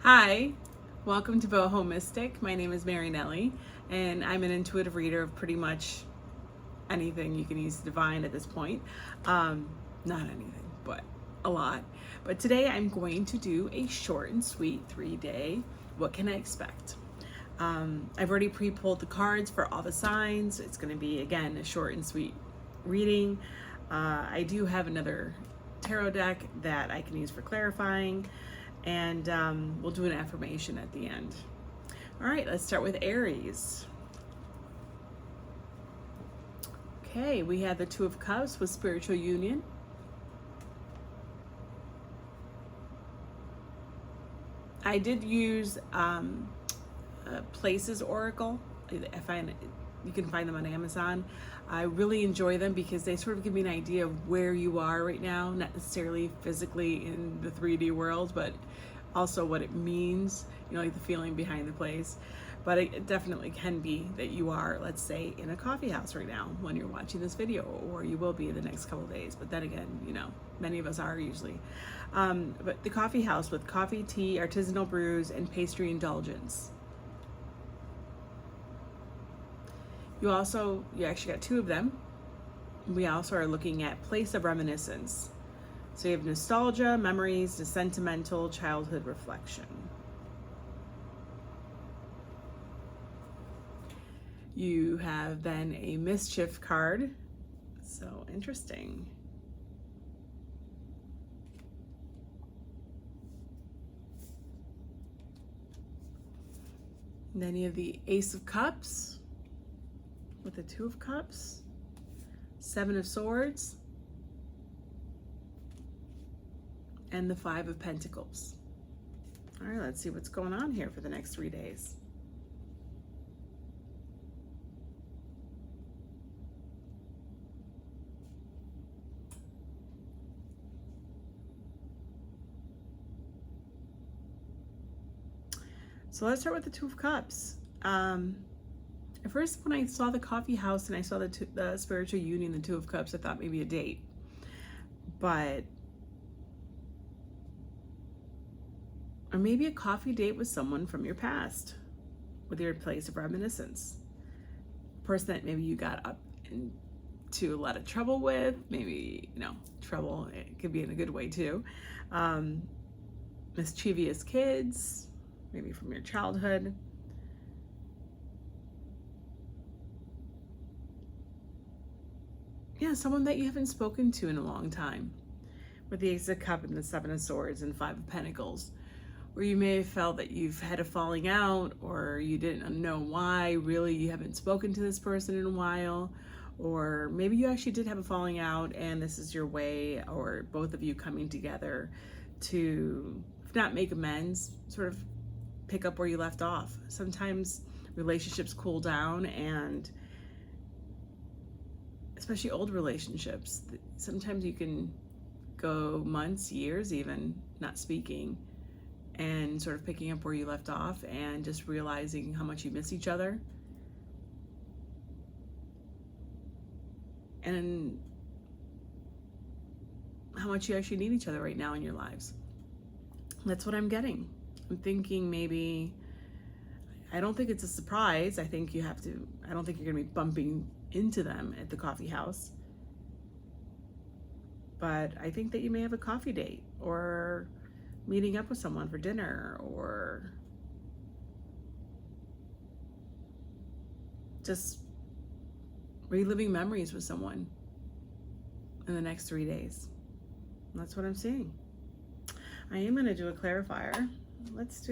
Hi, welcome to BohoMystic. My name is Mary Nelly, and I'm an intuitive reader of pretty much anything you can use divine at this point. Not anything, but a lot. But today I'm going to do a short and sweet 3-day, what can I expect? I've already pre-pulled the cards for all the signs. It's going to be, again, a short and sweet reading. I do have another tarot deck that I can use for clarifying, and we'll do an affirmation at the end. All right, let's start with Aries. Okay, we have the Two of Cups with spiritual union. I did use Places Oracle. You can find them on Amazon. I really enjoy them because they sort of give me an idea of where you are right now, not necessarily physically in the 3D world, but also what it means, you know, like the feeling behind the place. But it definitely can be that you are, let's say, in a coffee house right now when you're watching this video, or you will be in the next couple of days. But then again, you know, many of us are usually. But the coffee house with coffee, tea, artisanal brews, and pastry indulgence. You actually got two of them. We also are looking at place of reminiscence. So you have nostalgia, memories, the sentimental, childhood reflection. You have then a mischief card. So interesting. And then you have the Ace of Cups with the Two of Cups, Seven of Swords, and the Five of Pentacles. All right, let's see what's going on here for the next 3 days. So let's start with the Two of Cups. At first, when I saw the coffee house and I saw the spiritual union, the Two of Cups, I thought maybe a date. Or maybe a coffee date with someone from your past, with your place of reminiscence. A person that maybe you got up into a lot of trouble with, maybe, you know, trouble, it could be in a good way too. Mischievous kids, maybe from your childhood. Yeah, someone that you haven't spoken to in a long time, with the Ace of Cups and the Seven of Swords and Five of Pentacles, where you may have felt that you've had a falling out, or you didn't know why really you haven't spoken to this person in a while, or maybe you actually did have a falling out and this is your way, or both of you coming together to, if not make amends, sort of pick up where you left off. Sometimes relationships cool down, and especially old relationships, sometimes you can go months, years even, not speaking, and sort of picking up where you left off and just realizing how much you miss each other. And how much you actually need each other right now in your lives. That's what I'm getting. I'm thinking maybe, I don't think it's a surprise. I don't think you're gonna be bumping into them at the coffee house. But I think that you may have a coffee date, or meeting up with someone for dinner, or just reliving memories with someone in the next 3 days. That's what I'm seeing. I am going to do a clarifier. Let's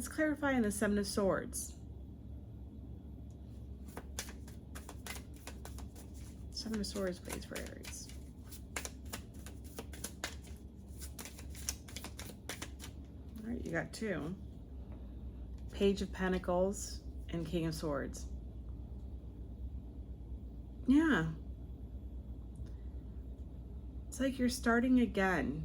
clarify in the Seven of Swords. Seven of Swords, please, for Aries. All right, you got two. Page of Pentacles and King of Swords. Yeah. It's like you're starting again.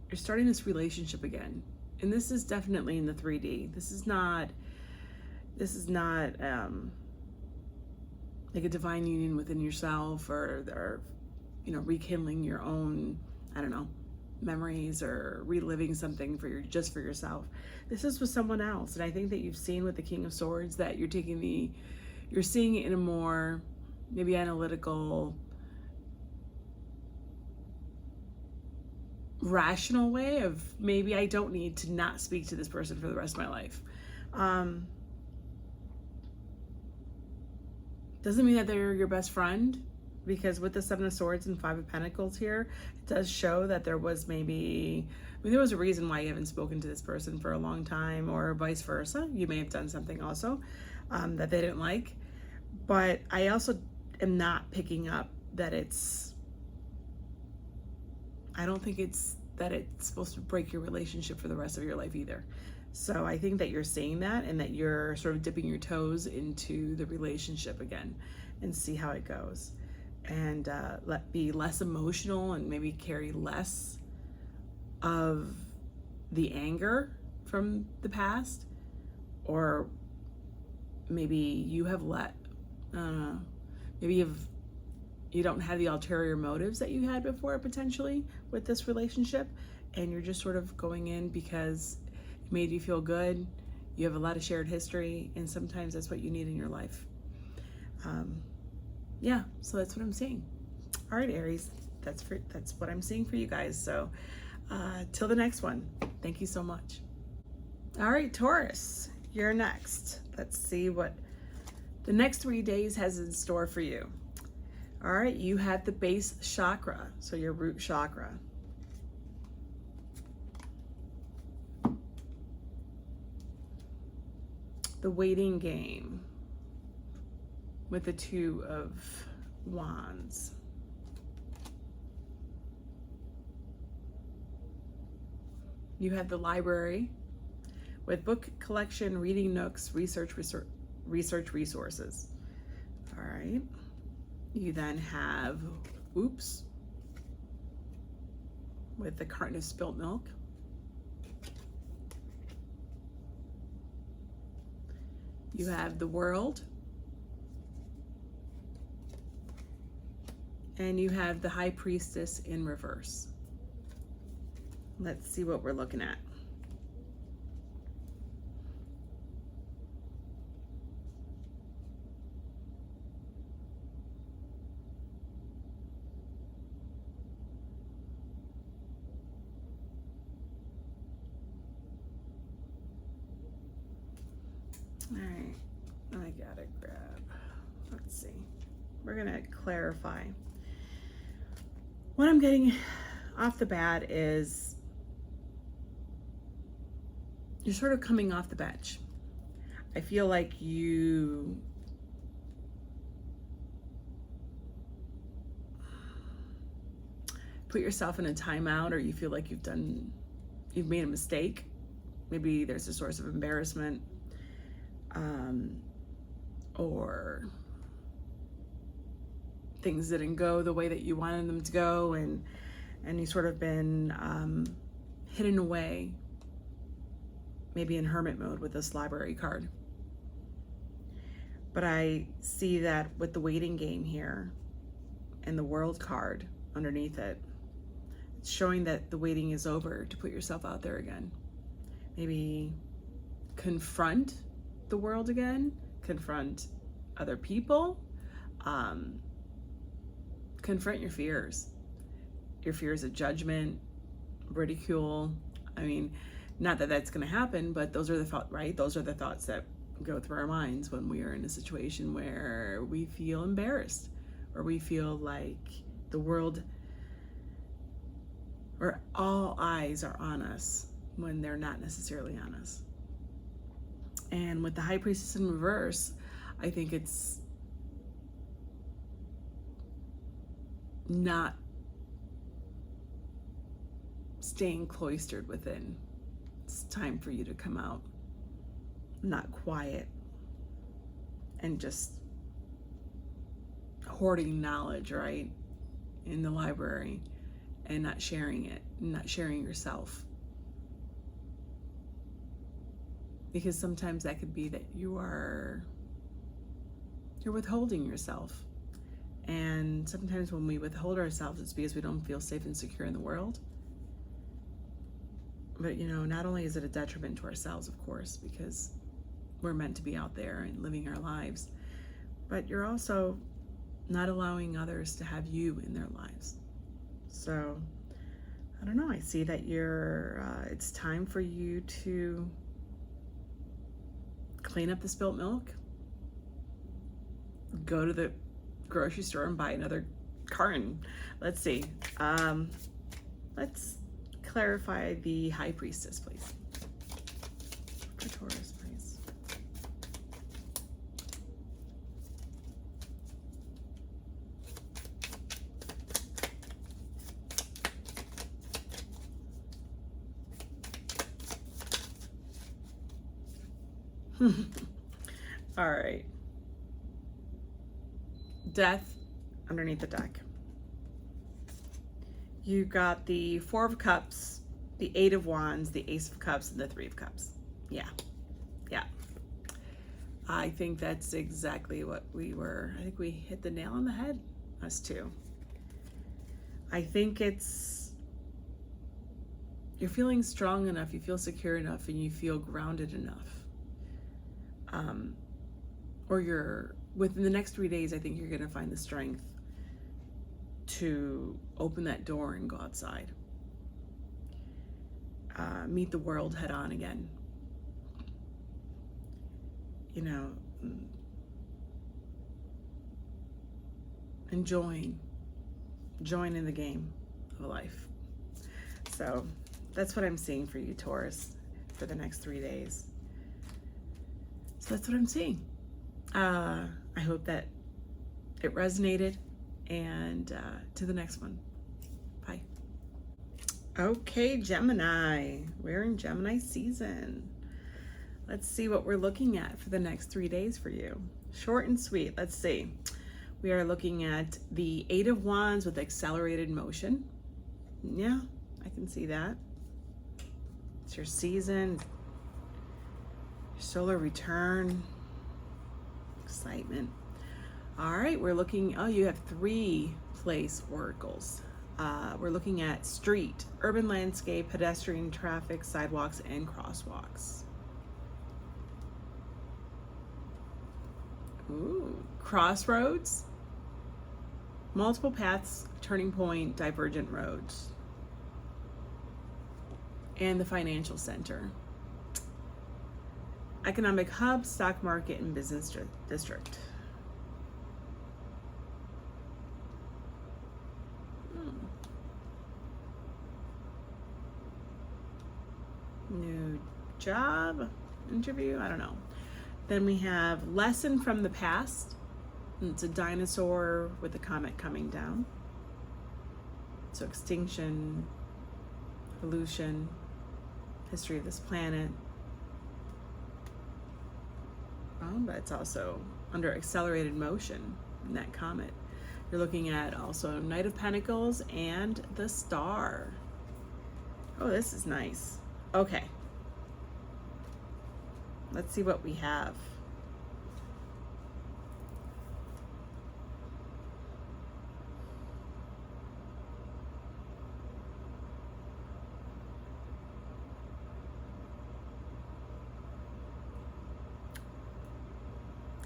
You're starting this relationship again. And this is definitely in the 3D. This is not like a divine union within yourself, or you know, rekindling your own, I don't know, memories or reliving something for just for yourself. This is with someone else. And I think that you've seen with the King of Swords that you're seeing it in a more maybe analytical, rational way of maybe I don't need to not speak to this person for the rest of my life. Doesn't mean that they're your best friend, because with the Seven of Swords and Five of Pentacles here, it does show that there was there was a reason why you haven't spoken to this person for a long time, or vice versa. You may have done something also that they didn't like. But I also am not picking up that I don't think it's supposed to break your relationship for the rest of your life either. So I think that you're seeing that, and that you're sort of dipping your toes into the relationship again and see how it goes. And be less emotional and maybe carry less of the anger from the past. Or maybe you have maybe you don't have the ulterior motives that you had before potentially with this relationship, and you're just sort of going in because it made you feel good. You have a lot of shared history, and sometimes that's what you need in your life. Yeah, so that's what I'm seeing. All right, Aries, that's what I'm seeing for you guys. So till the next one, thank you so much. All right, Taurus, you're next. Let's see what the next 3 days has in store for you. All right, you have the base chakra, so your root chakra. The waiting game with the Two of Wands. You have the library with book collection, reading nooks, research resources. All right. You then have, oops, with the carton of spilt milk. You have the World. And you have the High Priestess in reverse. Let's see what we're looking at. All right, I gotta grab, let's see. We're gonna clarify. What I'm getting off the bat is you're sort of coming off the bench. I feel like you put yourself in a timeout, or you feel like you've made a mistake. Maybe there's a source of embarrassment, or things didn't go the way that you wanted them to go, and you sort of been hidden away, maybe in hermit mode with this library card. But I see that with the waiting game here and the World card underneath it, it's showing that the waiting is over to put yourself out there again. Maybe confront the world again, confront other people, confront your fears of judgment, ridicule. I mean, not that that's going to happen, but those are the thoughts, right? Those are the thoughts that go through our minds when we are in a situation where we feel embarrassed, or we feel like the world, or all eyes are on us when they're not necessarily on us. And with the High Priestess in reverse, I think it's not staying cloistered within. It's time for you to come out, not quiet and just hoarding knowledge, right, in the library, and not sharing it, not sharing yourself. Because sometimes that could be that you're withholding yourself. And sometimes when we withhold ourselves, it's because we don't feel safe and secure in the world. But, you know, not only is it a detriment to ourselves, of course, because we're meant to be out there and living our lives, but you're also not allowing others to have you in their lives. So, I don't know. I see that it's time for you to clean up the spilt milk, go to the grocery store and buy another carton. Let's see. Let's clarify the High Priestess, please. For Taurus, please. All right. Death underneath the deck. You got the Four of Cups, the Eight of Wands, the Ace of Cups, and the Three of Cups. Yeah. I think that's exactly what I think we hit the nail on the head, us two. I think you're feeling strong enough, you feel secure enough, and you feel grounded enough. Or within the next 3 days, I think you're going to find the strength to open that door and go outside. Meet the world head on again. You know, and join in the game of life. So that's what I'm seeing for you, Taurus, for the next 3 days. So that's what I'm seeing. I hope that it resonated, and to the next one. Bye. Okay, Gemini. We're in Gemini season. Let's see what we're looking at for the next 3 days for you. Short and sweet. Let's see. We are looking at the Eight of Wands with accelerated motion. Yeah, I can see that. It's your season. Your solar return. Excitement. All right, we're looking, you have 3 place oracles. We're looking at street, urban landscape, pedestrian traffic, sidewalks, and crosswalks. Ooh, crossroads, multiple paths, turning point, divergent roads. And the financial center. Economic hub, stock market, and business district. New job, interview, I don't know. Then we have lesson from the past. It's a dinosaur with a comet coming down. So extinction, evolution, history of this planet. But it's also under accelerated motion in that comet. You're looking at also Knight of Pentacles and the Star. Oh, this is nice. Okay. Let's see what we have.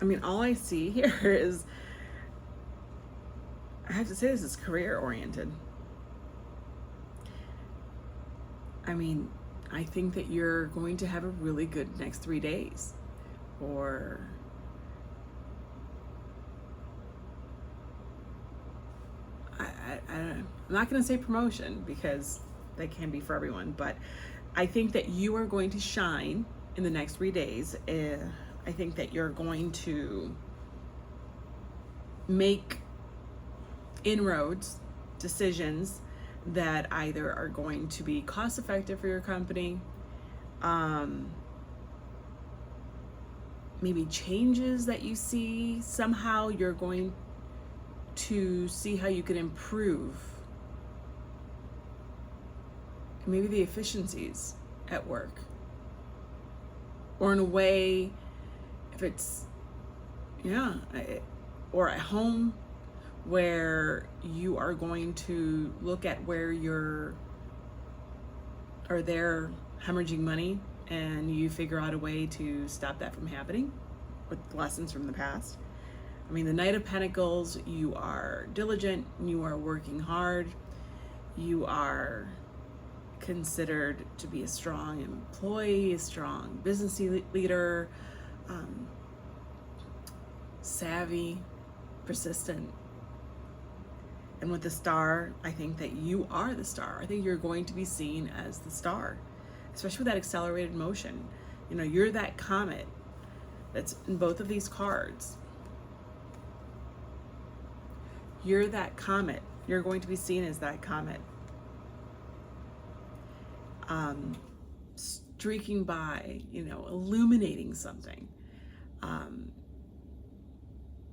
I mean, all I see here is, I have to say, this is career oriented. I mean, I think that you're going to have a really good next 3 days. Or I'm not going to say promotion because that can be for everyone, but I think that you are going to shine in the next 3 days. I think that you're going to make inroads, decisions that either are going to be cost effective for your company, maybe changes that you see. Somehow you're going to see how you can improve maybe the efficiencies at work, or in a way, if it's, or at home, where you are going to look at where they're hemorrhaging money and you figure out a way to stop that from happening with lessons from the past. I mean, the Knight of Pentacles, you are diligent, you are working hard, you are considered to be a strong employee, a strong business leader, savvy, persistent. And with the Star, I think that you are the star. I think you're going to be seen as the star, especially with that accelerated motion. You know, you're that comet that's in both of these cards. You're that comet. You're going to be seen as that comet. Streaking by, you know, illuminating something.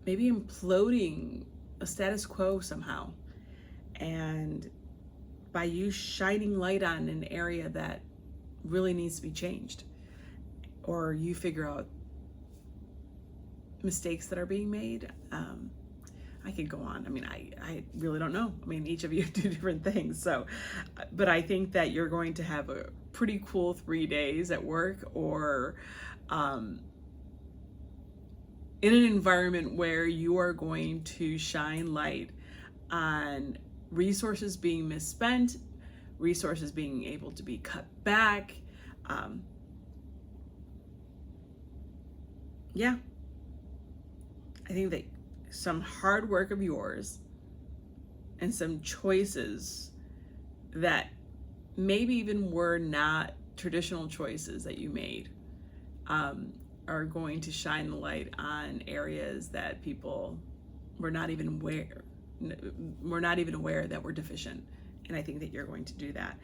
Maybe imploding a status quo somehow. And by you shining light on an area that really needs to be changed, or you figure out mistakes that are being made. I could go on. I mean, I really don't know. I mean, each of you do different things. So, but I think that you're going to have a pretty cool 3 days at work, or in an environment where you are going to shine light on resources being misspent, resources being able to be cut back. Yeah, I think that some hard work of yours and some choices that maybe even were not traditional choices that you made are going to shine the light on areas that people were not even aware that were deficient. And I think that you're going to do that.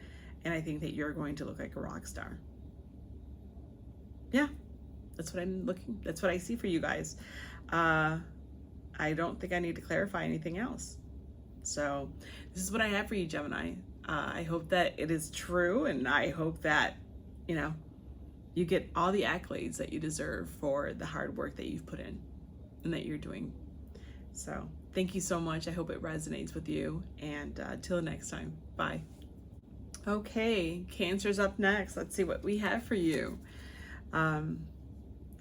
And I think that you're going to look like a rock star. Yeah, that's what I see for you guys. I don't think I need to clarify anything else. So this is what I have for you, Gemini. I hope that it is true, and I hope that, you know, you get all the accolades that you deserve for the hard work that you've put in and that you're doing. So thank you so much. I hope it resonates with you, and till next time, bye. Okay, Cancer's up next. Let's see what we have for you.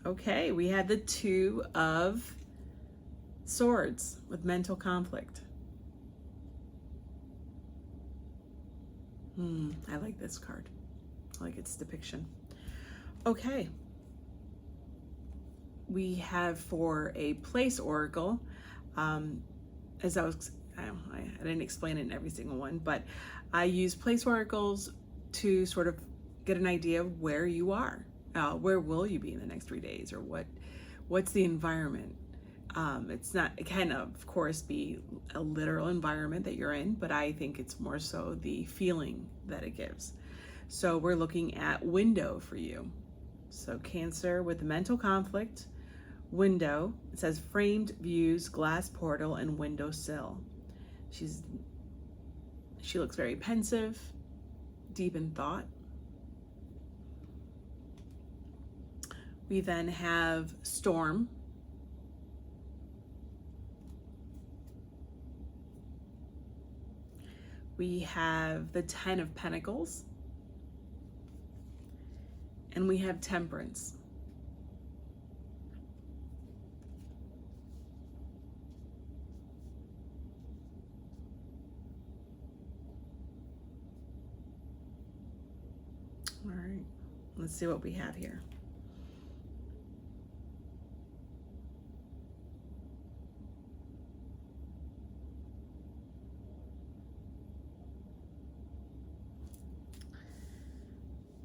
Okay, we had the Two of Swords with mental conflict. I like this card. I like its depiction. Okay. We have for a place oracle, as I didn't explain it in every single one, but I use place oracles to sort of get an idea of where you are. Where will you be in the next 3 days, or what's the environment? It can of course be a literal environment that you're in, but I think it's more so the feeling that it gives. So we're looking at window for you. So Cancer with the mental conflict, window, it says framed views, glass portal, and window sill. She looks very pensive, deep in thought. We then have storm. We have the Ten of Pentacles. And we have Temperance. All right, let's see what we have here.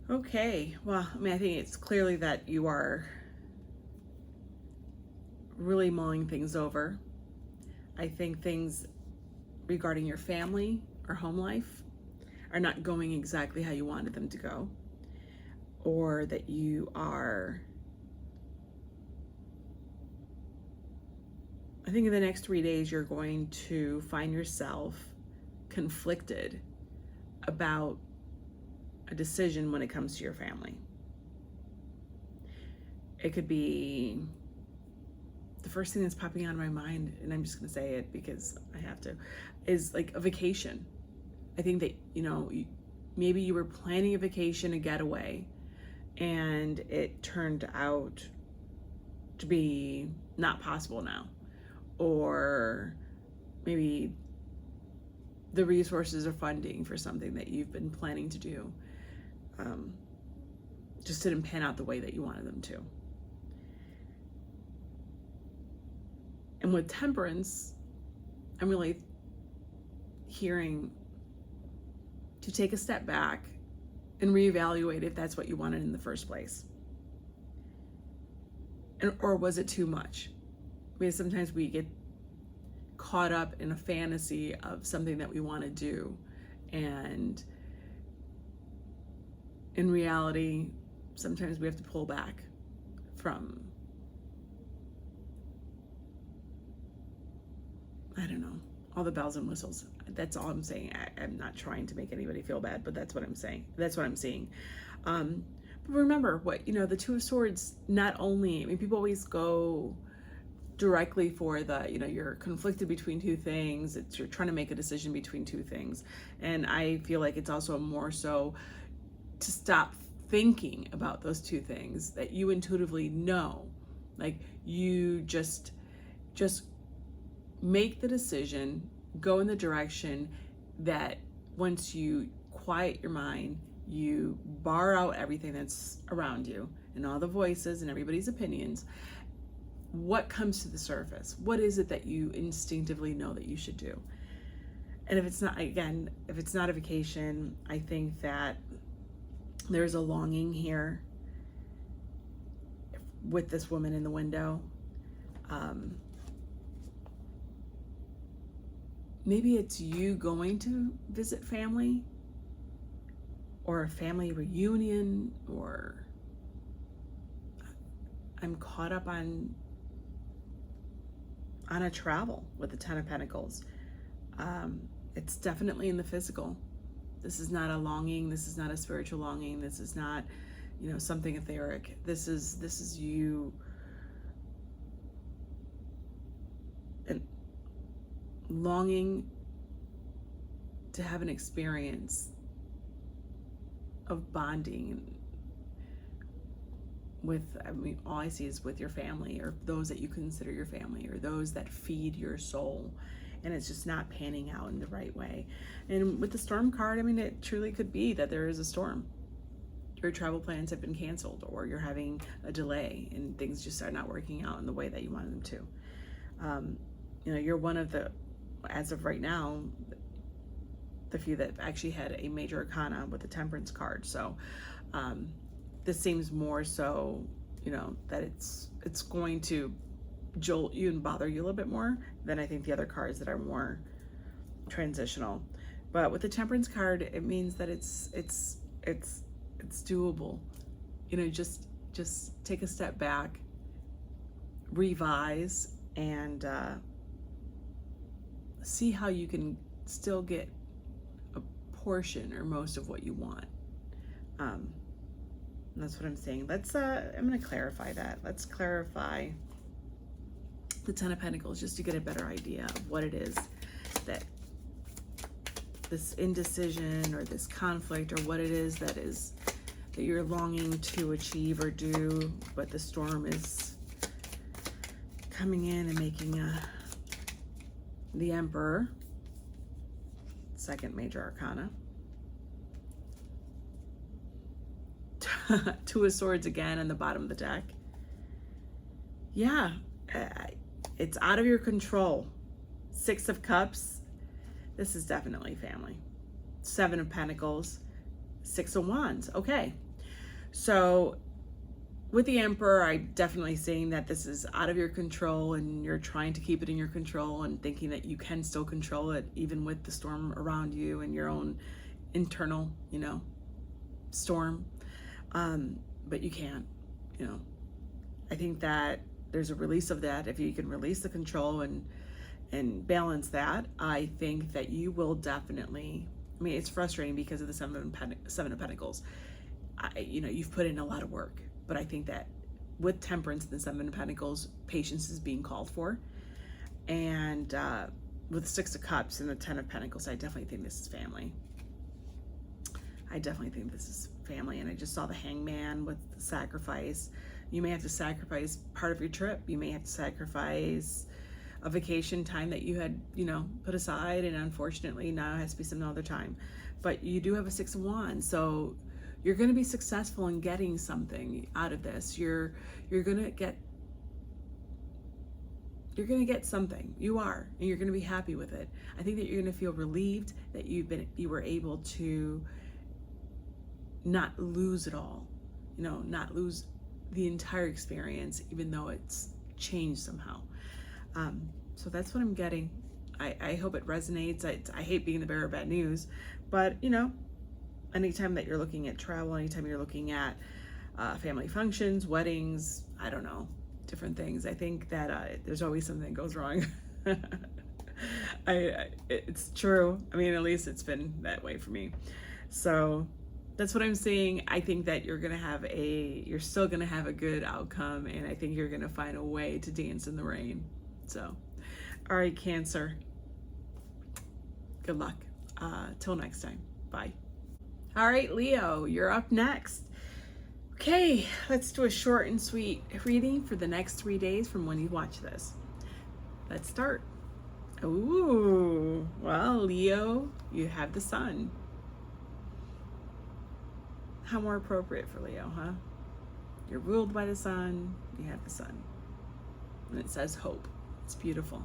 Okay, well, I mean, I think it's clearly that you are really mulling things over. I think things regarding your family or home life are not going exactly how you wanted them to go, or that you are, I think in the next 3 days, you're going to find yourself conflicted about a decision when it comes to your family. It could be, the first thing that's popping out of my mind, and I'm just gonna say it because I have to, is like a vacation. I think that, you know, maybe you were planning a vacation, a getaway, and it turned out to be not possible now. Or maybe the resources or funding for something that you've been planning to do just didn't pan out the way that you wanted them to. And with Temperance, I'm really hearing to take a step back and reevaluate if that's what you wanted in the first place. Or was it too much? Because sometimes we get caught up in a fantasy of something that we want to do, and in reality, sometimes we have to pull back from, I don't know, all the bells and whistles. That's all I'm saying. I'm not trying to make anybody feel bad, but that's what I'm saying. That's what I'm seeing. But remember what, the Two of Swords, not only, people always go directly for the, you're conflicted between two things. You're trying to make a decision between two things. And I feel like it's also more so to stop thinking about those two things that you intuitively know. Like, you just make the decision, go in the direction that once you quiet your mind, you bar out everything that's around you and all the voices and everybody's opinions. What comes to the surface? What is it that you instinctively know that you should do? And if it's not a vacation, I think that there's a longing here with this woman in the window. Maybe it's you going to visit family, or a family reunion, or I'm caught up on a travel with the Ten of Pentacles. It's definitely in the physical. This is not a longing. This is not a spiritual longing. This is not, something etheric. This is you and longing to have an experience of bonding with, all I see is with your family, or those that you consider your family, or those that feed your soul, and it's just not panning out in the right way. And with the Storm card, it truly could be that there is a storm. Your travel plans have been canceled, or you're having a delay and things just are not working out in the way that you wanted them to. You're one of the, as of right now, the few that actually had a major arcana with the Temperance card. So this seems more so, that it's going to jolt you and bother you a little bit more than I think the other cards that are more transitional. But with the Temperance card, it means that it's doable. Just take a step back, revise, and see how you can still get a portion or most of what you want. That's what I'm saying. I'm going to clarify that. Let's clarify the Ten of Pentacles just to get a better idea of what it is that this indecision or this conflict, or what it is that you're longing to achieve or do, but the storm is coming in and making the Emperor, second major arcana. Two of Swords again on the bottom of the deck. Yeah, it's out of your control. Six of Cups. This is definitely family. Seven of Pentacles. Six of Wands. Okay. So with the Emperor, I'm definitely seeing that this is out of your control, and you're trying to keep it in your control and thinking that you can still control it even with the storm around you and your own internal, storm. But you can't, I think that there's a release of that. If you can release the control and balance that, I think that you will definitely, it's frustrating because of the Seven of Pentacles. You've put in a lot of work, but I think that with Temperance and the Seven of Pentacles, patience is being called for. And with the Six of Cups and the Ten of Pentacles, I definitely think this is family. I definitely think this is family. And I just saw the Hangman with the sacrifice. You may have to sacrifice part of your trip. You may have to sacrifice a vacation time that you had, you know, put aside, and unfortunately now it has to be some other time. But you do have a Six of Wands, so you're going to be successful in getting something out of this. You're going to get something. You are, and you're going to be happy with it. I think that you're going to feel relieved that you were able to not lose it all, you know, not lose the entire experience, even though it's changed somehow. So that's what I'm getting. I hope it resonates. I hate being the bearer of bad news, but you know, anytime that you're looking at travel, anytime you're looking at family functions, weddings, I don't know, different things, I think that there's always something that goes wrong. It's true. I mean, at least it's been that way for me. So that's what I'm seeing. I think that you're still gonna have a good outcome, and I think you're gonna find a way to dance in the rain. So, all right, Cancer. Good luck. Till next time. Bye. All right, Leo, you're up next. Okay, let's do a short and sweet reading for the next 3 days from when you watch this. Let's start. Ooh, well, Leo, you have the sun. How more appropriate for Leo, huh? You're ruled by the sun, you have the sun. And it says hope. It's beautiful.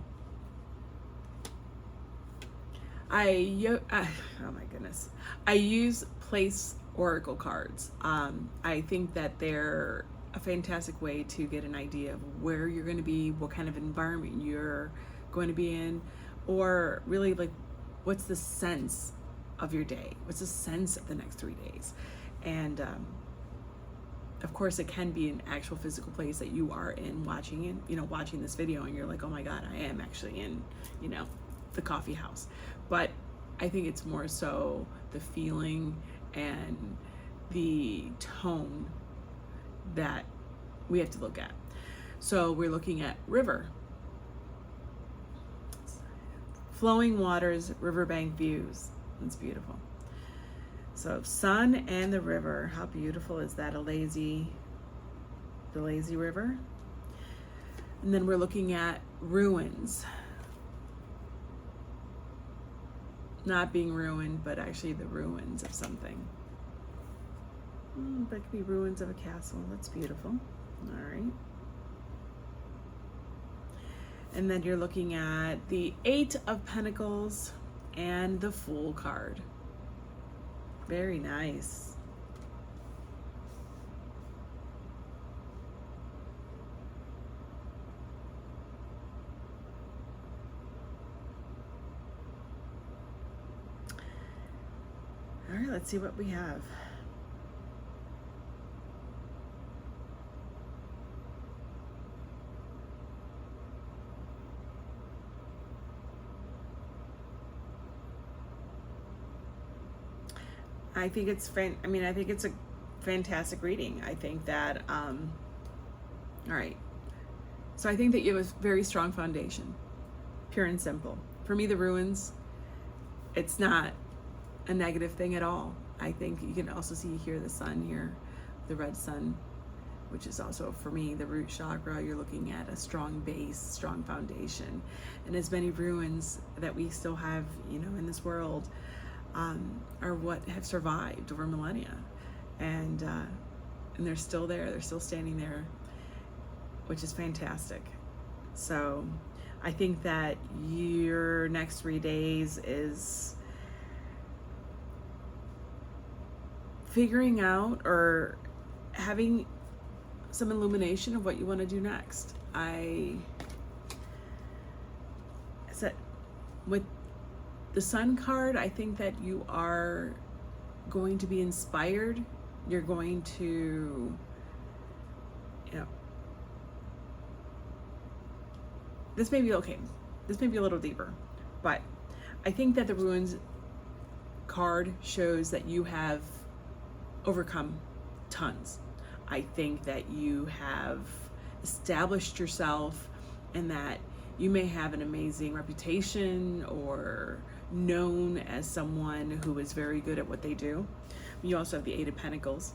Oh my goodness. I use place oracle cards. I think that they're a fantastic way to get an idea of where you're going to be, what kind of environment you're going to be in, or really like what's the sense of your day? What's the sense of the next 3 days? And of course, it can be an actual physical place that you are in, watching this video, and you're like, oh my God, I am actually in, you know, the coffee house. But I think it's more so the feeling and the tone that we have to look at. So we're looking at river. Flowing waters, riverbank views. It's beautiful. So sun and the river, how beautiful is that? The lazy river. And then we're looking at ruins. Not being ruined, but actually the ruins of something. That could be ruins of a castle. That's beautiful. All right. And then you're looking at the 8 of Pentacles and the Fool card. Very nice. All right, let's see what we have. I think it's a fantastic reading. I think that all right. So I think that you have a very strong foundation, pure and simple. For me, the ruins, it's not a negative thing at all. I think you can also see here the sun here, the red sun, which is also for me the root chakra. You're looking at a strong base, strong foundation, and as many ruins that we still have, you know, in this world, are what have survived over millennia, and they're still there. They're still standing there, which is fantastic. So I think that your next 3 days is figuring out or having some illumination of what you want to do next. I said with the Sun card, I think that you are going to be inspired. You're going to, you know, this may be okay. This may be a little deeper, but I think that the Ruins card shows that you have overcome tons. I think that you have established yourself and that you may have an amazing reputation or known as someone who is very good at what they do. You also have the Eight of Pentacles,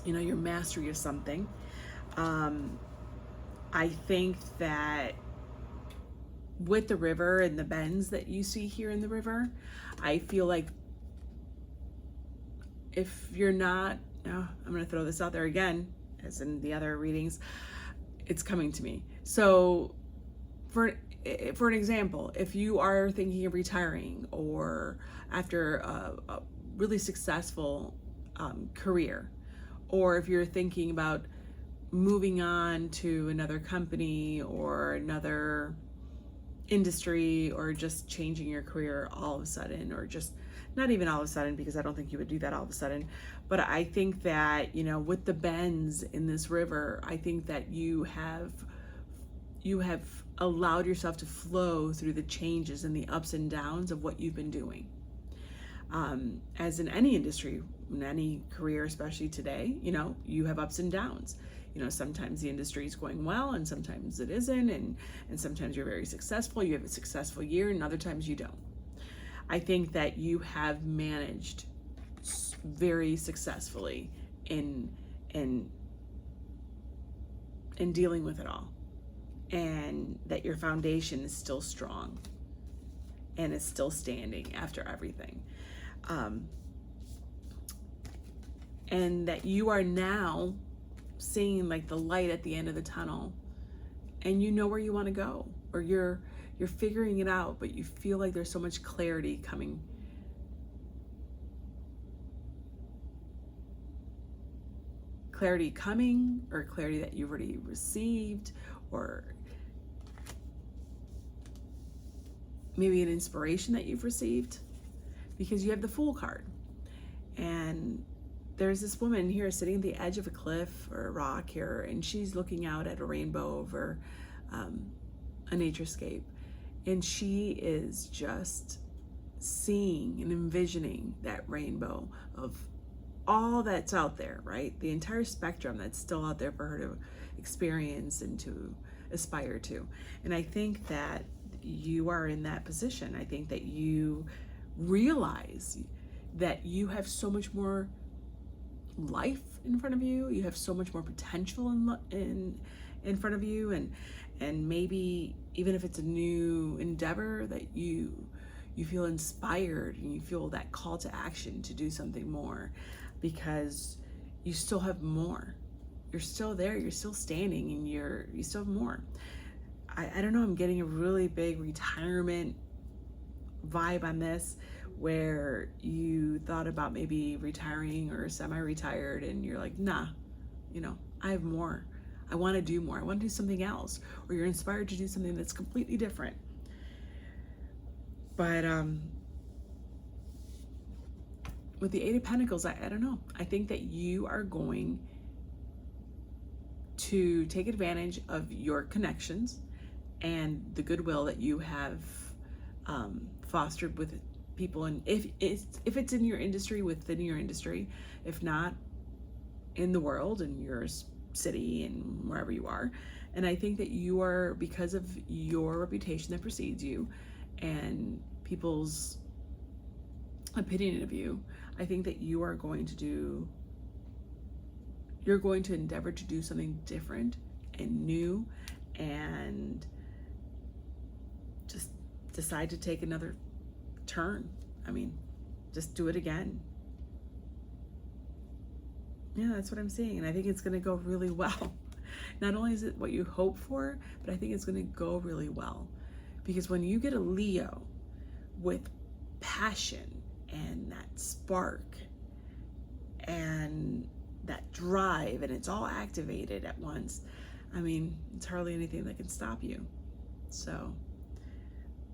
you know, your mastery of something. I think that with the river and the bends that you see here in the river, I feel like if you're not, I'm going to throw this out there again, as in the other readings, it's coming to me. So for an example, if you are thinking of retiring or after a really successful career, or if you're thinking about moving on to another company or another industry, or just changing your career all of a sudden, or just not even all of a sudden, because I don't think you would do that all of a sudden, but I think that, you know, with the bends in this river, I think that you have allowed yourself to flow through the changes and the ups and downs of what you've been doing. As in any industry, in any career, especially today, you know, you have ups and downs. You know, sometimes the industry is going well and sometimes it isn't, and sometimes you're very successful, you have a successful year, and other times you don't. I think that you have managed very successfully in dealing with it all, and that your foundation is still strong and is still standing after everything. And that you are now seeing like the light at the end of the tunnel, and you know where you want to go, or you're figuring it out, but you feel like there's so much clarity coming. Clarity coming, or clarity that you've already received, or maybe an inspiration that you've received, because you have the Fool card. And there's this woman here sitting at the edge of a cliff or a rock here, and she's looking out at a rainbow over a naturescape, and she is just seeing and envisioning that rainbow of all that's out there, right? The entire spectrum that's still out there for her to experience and to aspire to. And I think that you are in that position. I think that you realize that you have so much more life in front of you. You have so much more potential in front of you, and maybe even if it's a new endeavor, that you feel inspired and you feel that call to action to do something more, because you still have more. You're still there, you're still standing, and you still have more. I don't know, I'm getting a really big retirement vibe on this, where you thought about maybe retiring or semi-retired, and you're like, nah, you know, I have more. I want to do more. I want to do something else. Or you're inspired to do something that's completely different. But with the Eight of Pentacles, I don't know. I think that you are going to take advantage of your connections and the goodwill that you have fostered with people. And if it's in your industry, within your industry, if not in the world, in your city and wherever you are. And I think that you are, because of your reputation that precedes you and people's opinion of you, I think that you are going to endeavor to do something different and new, and just decide to take another turn. I mean, just do it again. Yeah, that's what I'm seeing. And I think it's going to go really well. Not only is it what you hope for, but I think it's going to go really well. Because when you get a Leo with passion and that spark and that drive, and it's all activated at once, I mean, it's hardly anything that can stop you. So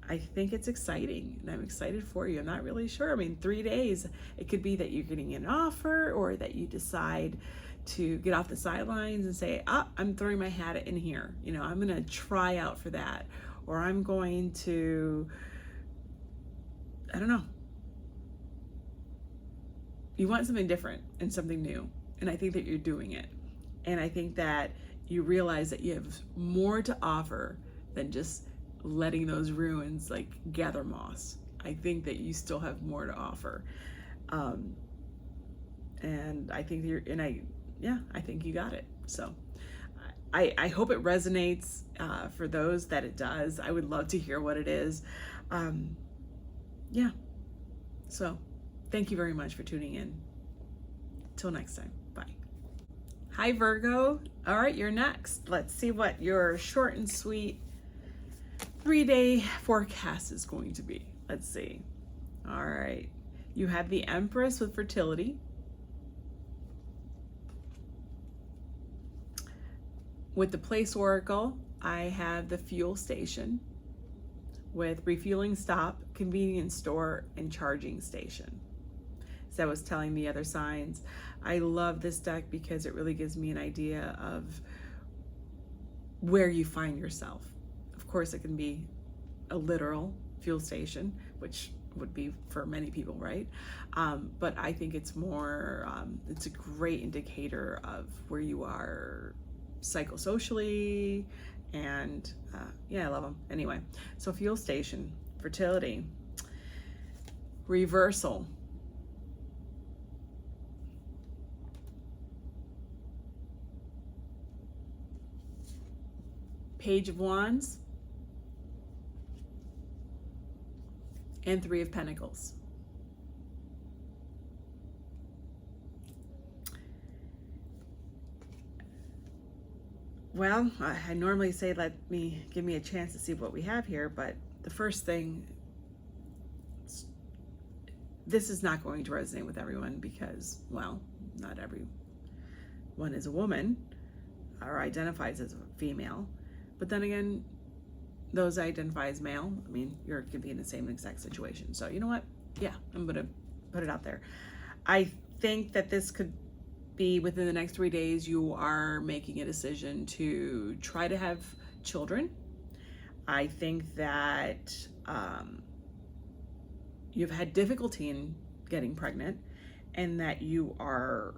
I think it's exciting, and I'm excited for you. I'm not really sure. I mean, 3 days, it could be that you're getting an offer, or that you decide to get off the sidelines and say, I'm throwing my hat in here. You know, I'm going to try out for that, or I'm going to, I don't know. You want something different and something new, and I think that you're doing it. And I think that you realize that you have more to offer than just letting those ruins like gather moss. I think that you still have more to offer. And I think I think you got it. So I hope it resonates for those that it does. I would love to hear what it is. Yeah. So thank you very much for tuning in. Till next time. Bye. Hi, Virgo. All right, you're next. Let's see what your short and sweet 3-day forecast is going to be. Let's see. All right. You have the Empress with fertility. With the Place Oracle, I have the Fuel Station with refueling stop, convenience store, and charging station. As I was telling the other signs, I love this deck because it really gives me an idea of where you find yourself. Of course, it can be a literal fuel station, which would be for many people, right? But I think it's more, it's a great indicator of where you are psychosocially, and yeah, I love them. Anyway, so fuel station, fertility, reversal, Page of Wands, and Three of Pentacles. Well, I normally say give me a chance to see what we have here, but the first thing, this is not going to resonate with everyone because, well, not everyone is a woman or identifies as a female. But then again, those identify as male, I mean, you could be in the same exact situation. So you know what? Yeah, I'm gonna put it out there. I think that this could be within the next 3 days, you are making a decision to try to have children. I think that you've had difficulty in getting pregnant, and that you are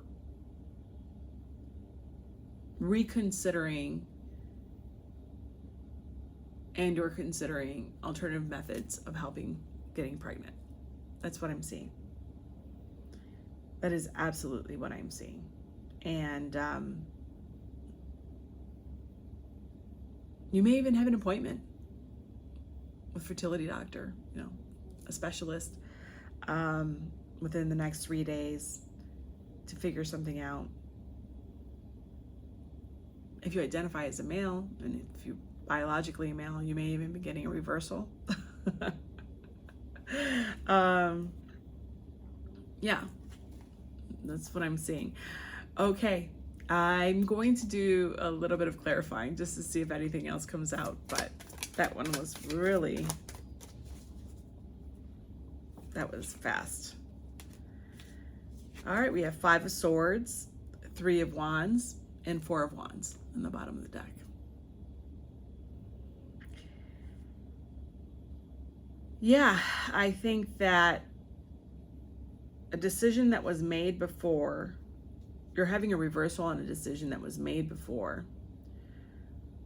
reconsidering and or considering alternative methods of helping getting pregnant. That's what I'm seeing. That is absolutely what I'm seeing. And you may even have an appointment with a fertility doctor, you know, a specialist, within the next 3 days to figure something out. If you identify as a male, and if you biologically a male, you may even be getting a reversal. Yeah, that's what I'm seeing. Okay, I'm going to do a little bit of clarifying just to see if anything else comes out, but that one was really, that was fast. All right, we have 5 of Swords, 3 of Wands, and 4 of Wands in the bottom of the deck. Yeah, I think that a decision that was made before, you're having a reversal on a decision that was made before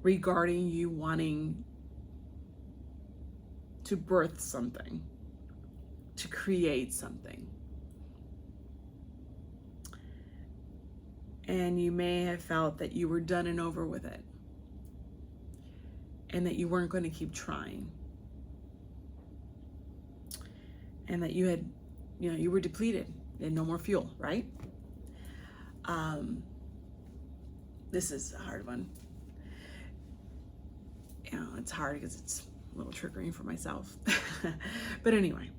regarding you wanting to birth something, to create something. And you may have felt that you were done and over with it, and that you weren't going to keep trying, and that you had, you know, you were depleted and no more fuel, right? This is a hard one. You know, it's hard because it's a little triggering for myself. But anyway,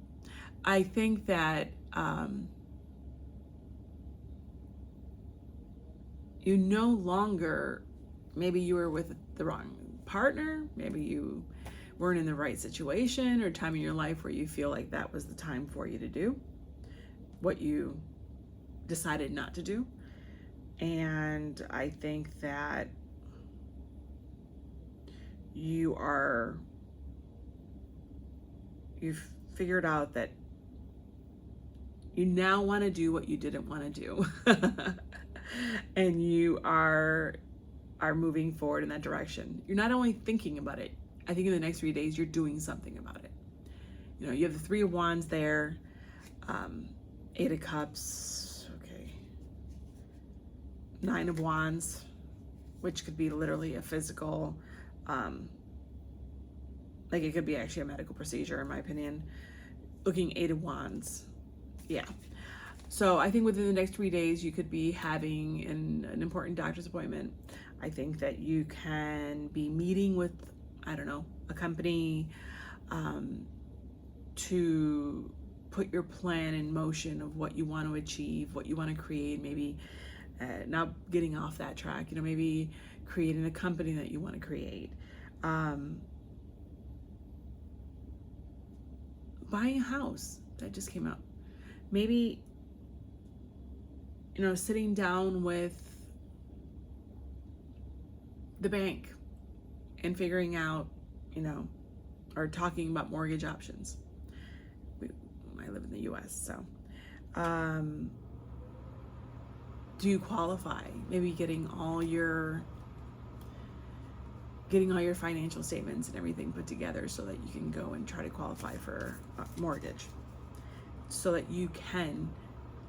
I think that you no longer, maybe you were with the wrong partner, maybe you weren't in the right situation or time in your life where you feel like that was the time for you to do what you decided not to do. And I think that you've figured out that you now want to do what you didn't want to do. And you are moving forward in that direction. You're not only thinking about it, I think in the next 3 days, you're doing something about it. You know, you have the 3 of Wands there, 8 of Cups, okay. Nine of Wands, which could be literally a physical, like it could be actually a medical procedure in my opinion. Looking Eight of Wands. Yeah. So I think within the next 3 days, you could be having an important doctor's appointment. I think that you can be meeting with, I don't know, a company to put your plan in motion of what you want to achieve, what you want to create, maybe not getting off that track, you know, maybe creating a company that you want to create. Buying a house, that just came out. Maybe, you know, sitting down with the bank and figuring out, you know, or talking about mortgage options. I live in the US, so do you qualify? Maybe getting all your financial statements and everything put together so that you can go and try to qualify for a mortgage, so that you can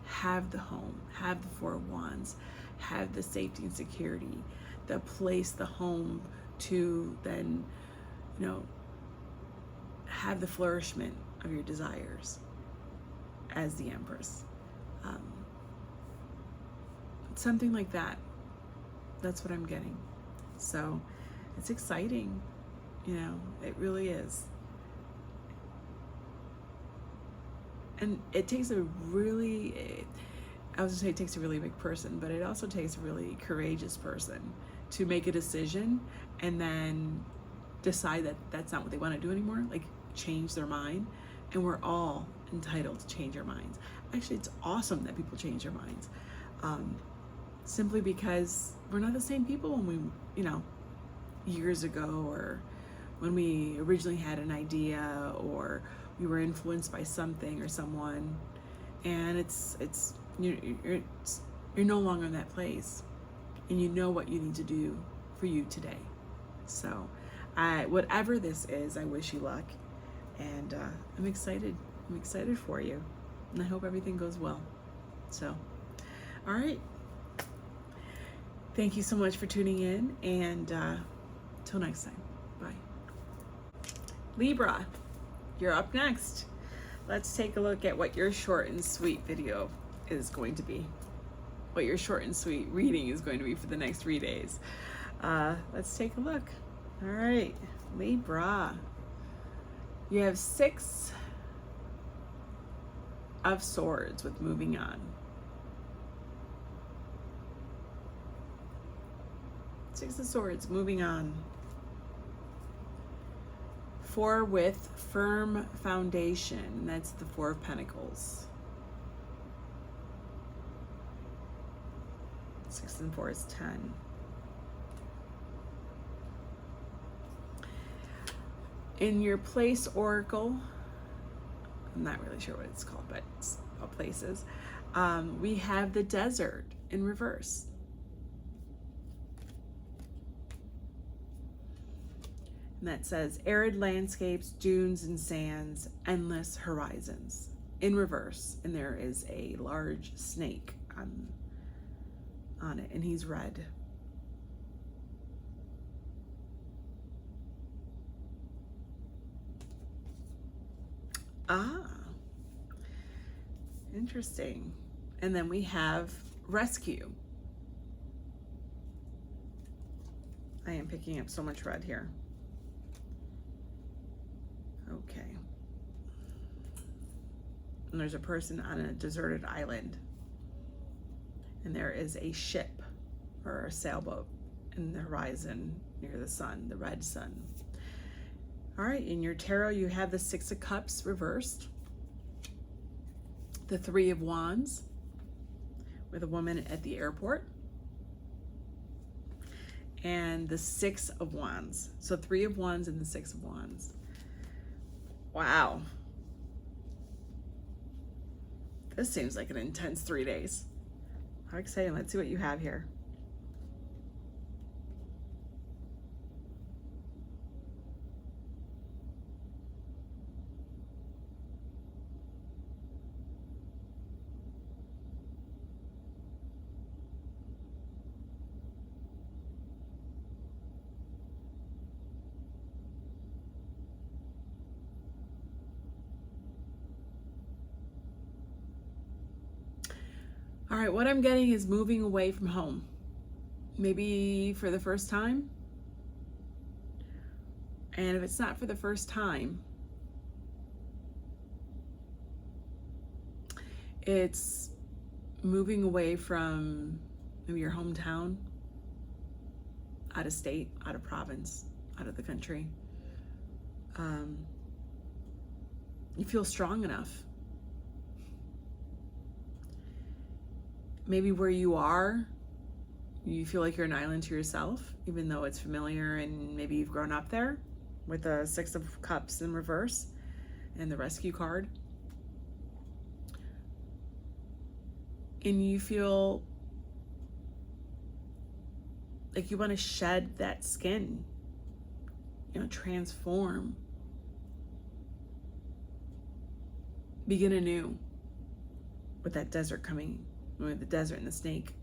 have the home, have the Four of Wands, have the safety and security, the place, the home to then, you know, have the flourishment of your desires as the Empress. Something like that. That's what I'm getting. So it's exciting, you know, it really is. And it takes a really, I was gonna say it takes a really big person, but it also takes a really courageous person to make a decision and then decide that that's not what they want to do anymore, like change their mind. And we're all entitled to change our minds. Actually, it's awesome that people change their minds, simply because we're not the same people when we, you know, years ago, or when we originally had an idea, or we were influenced by something or someone, and you're no longer in that place, and you know what you need to do for you today. So whatever this is, I wish you luck, and I'm excited for you, and I hope everything goes well. So all right, thank you so much for tuning in, and till next time, bye. Libra, you're up next. Let's take a look at what your short and sweet video is going to be, what your short and sweet reading is going to be for the next 3 days. Let's take a look. All right, Libra, you have 6 of Swords with moving on. 6 of Swords, moving on. 4 with firm foundation. That's the 4 of Pentacles. 6 and 4 is 10. In your place oracle, I'm not really sure what it's called, but it's all places. We have the desert in reverse. And that says arid landscapes, dunes and sands, endless horizons, in reverse. And there is a large snake on it, and he's red. Ah, interesting. And then we have rescue. I am picking up so much red here. Okay. And there's a person on a deserted island, and there is a ship or a sailboat in the horizon near the sun, the red sun. All right, in your tarot, you have the 6 of Cups reversed, the 3 of Wands with a woman at the airport, and the 6 of Wands. So 3 of Wands and the 6 of Wands. Wow. This seems like an intense 3 days. How exciting. Let's see what you have here. right, what I'm getting is moving away from home. Maybe for the first time. And if it's not for the first time, it's moving away from maybe your hometown, out of state, out of province, out of the country. You feel strong enough. Maybe where you are, you feel like you're an island to yourself, even though it's familiar and maybe you've grown up there, with the Six of Cups in reverse and the Rescue card. And you feel like you want to shed that skin, transform, begin anew with that desert coming, with the desert and the snake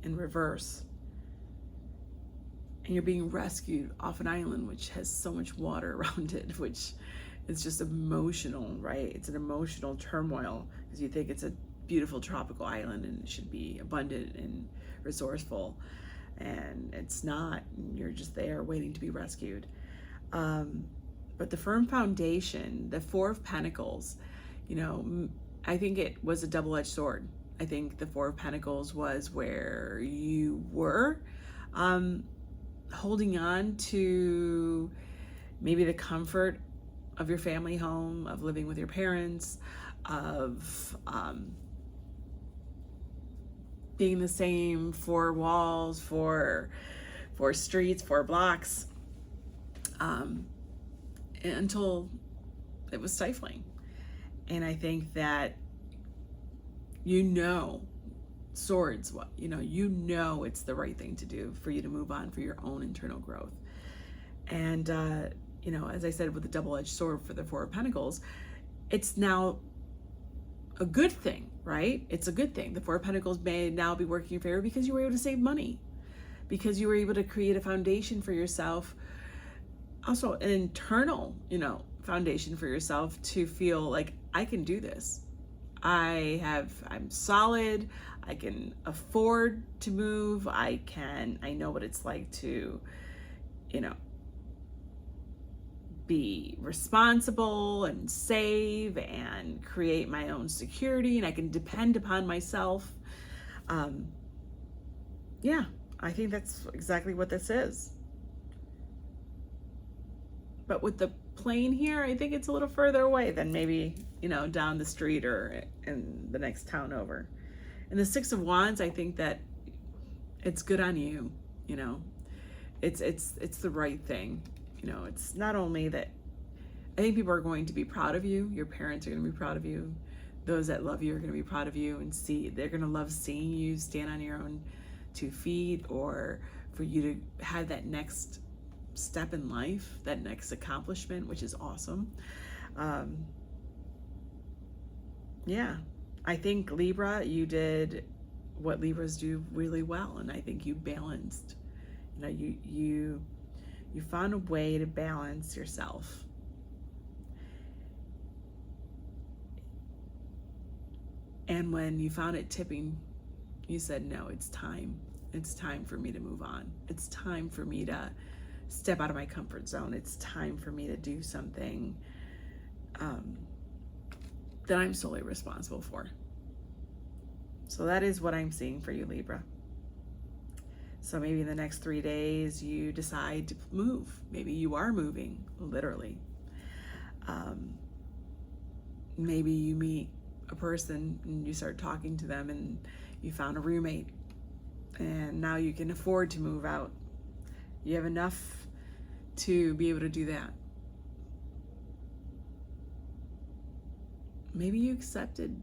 in reverse. And you're being rescued off an island which has so much water around it, which is just emotional, right? It's an emotional turmoil because you think it's a beautiful tropical island and it should be abundant and resourceful, and it's not. You're just there waiting to be rescued. But the firm foundation, the Four of Pentacles, I think it was a double-edged sword. I think the Four of Pentacles was where you were holding on to maybe the comfort of your family home, of living with your parents, of being the same four walls, four streets, 4 blocks, until it was stifling. And I think that swords, it's the right thing to do for you to move on for your own internal growth. And as I said, with the double-edged sword for the Four of Pentacles, it's now a good thing, right? It's a good thing. The Four of Pentacles may now be working in your favor because you were able to save money, because you were able to create a foundation for yourself, also an internal, foundation for yourself to feel like, I can do this. I'm solid. I can afford to move. I know what it's like to, be responsible and save and create my own security, and I can depend upon myself. Yeah, I think that's exactly what this is. But with the plane here, I think it's a little further away than maybe, down the street or in the next town over. And the Six of Wands, I think that it's good on you, it's the right thing. It's not only that, I think people are going to be proud of you. Your parents are going to be proud of you. Those that love you are going to be proud of you, and they're going to love seeing you stand on your own 2 feet, or for you to have that next step in life, that next accomplishment, which is awesome. Yeah, I think Libra, you did what Libras do really well, and I think you balanced. You found a way to balance yourself. And when you found it tipping, you said, no, it's time. It's time for me to move on. It's time for me to step out of my comfort zone. It's time for me to do something that I'm solely responsible for. So that is what I'm seeing for you, Libra. So maybe in the next 3 days, you decide to move. Maybe you are moving, literally. Maybe you meet a person and you start talking to them and you found a roommate, and now you can afford to move out. You have enough to be able to do that. Maybe you accepted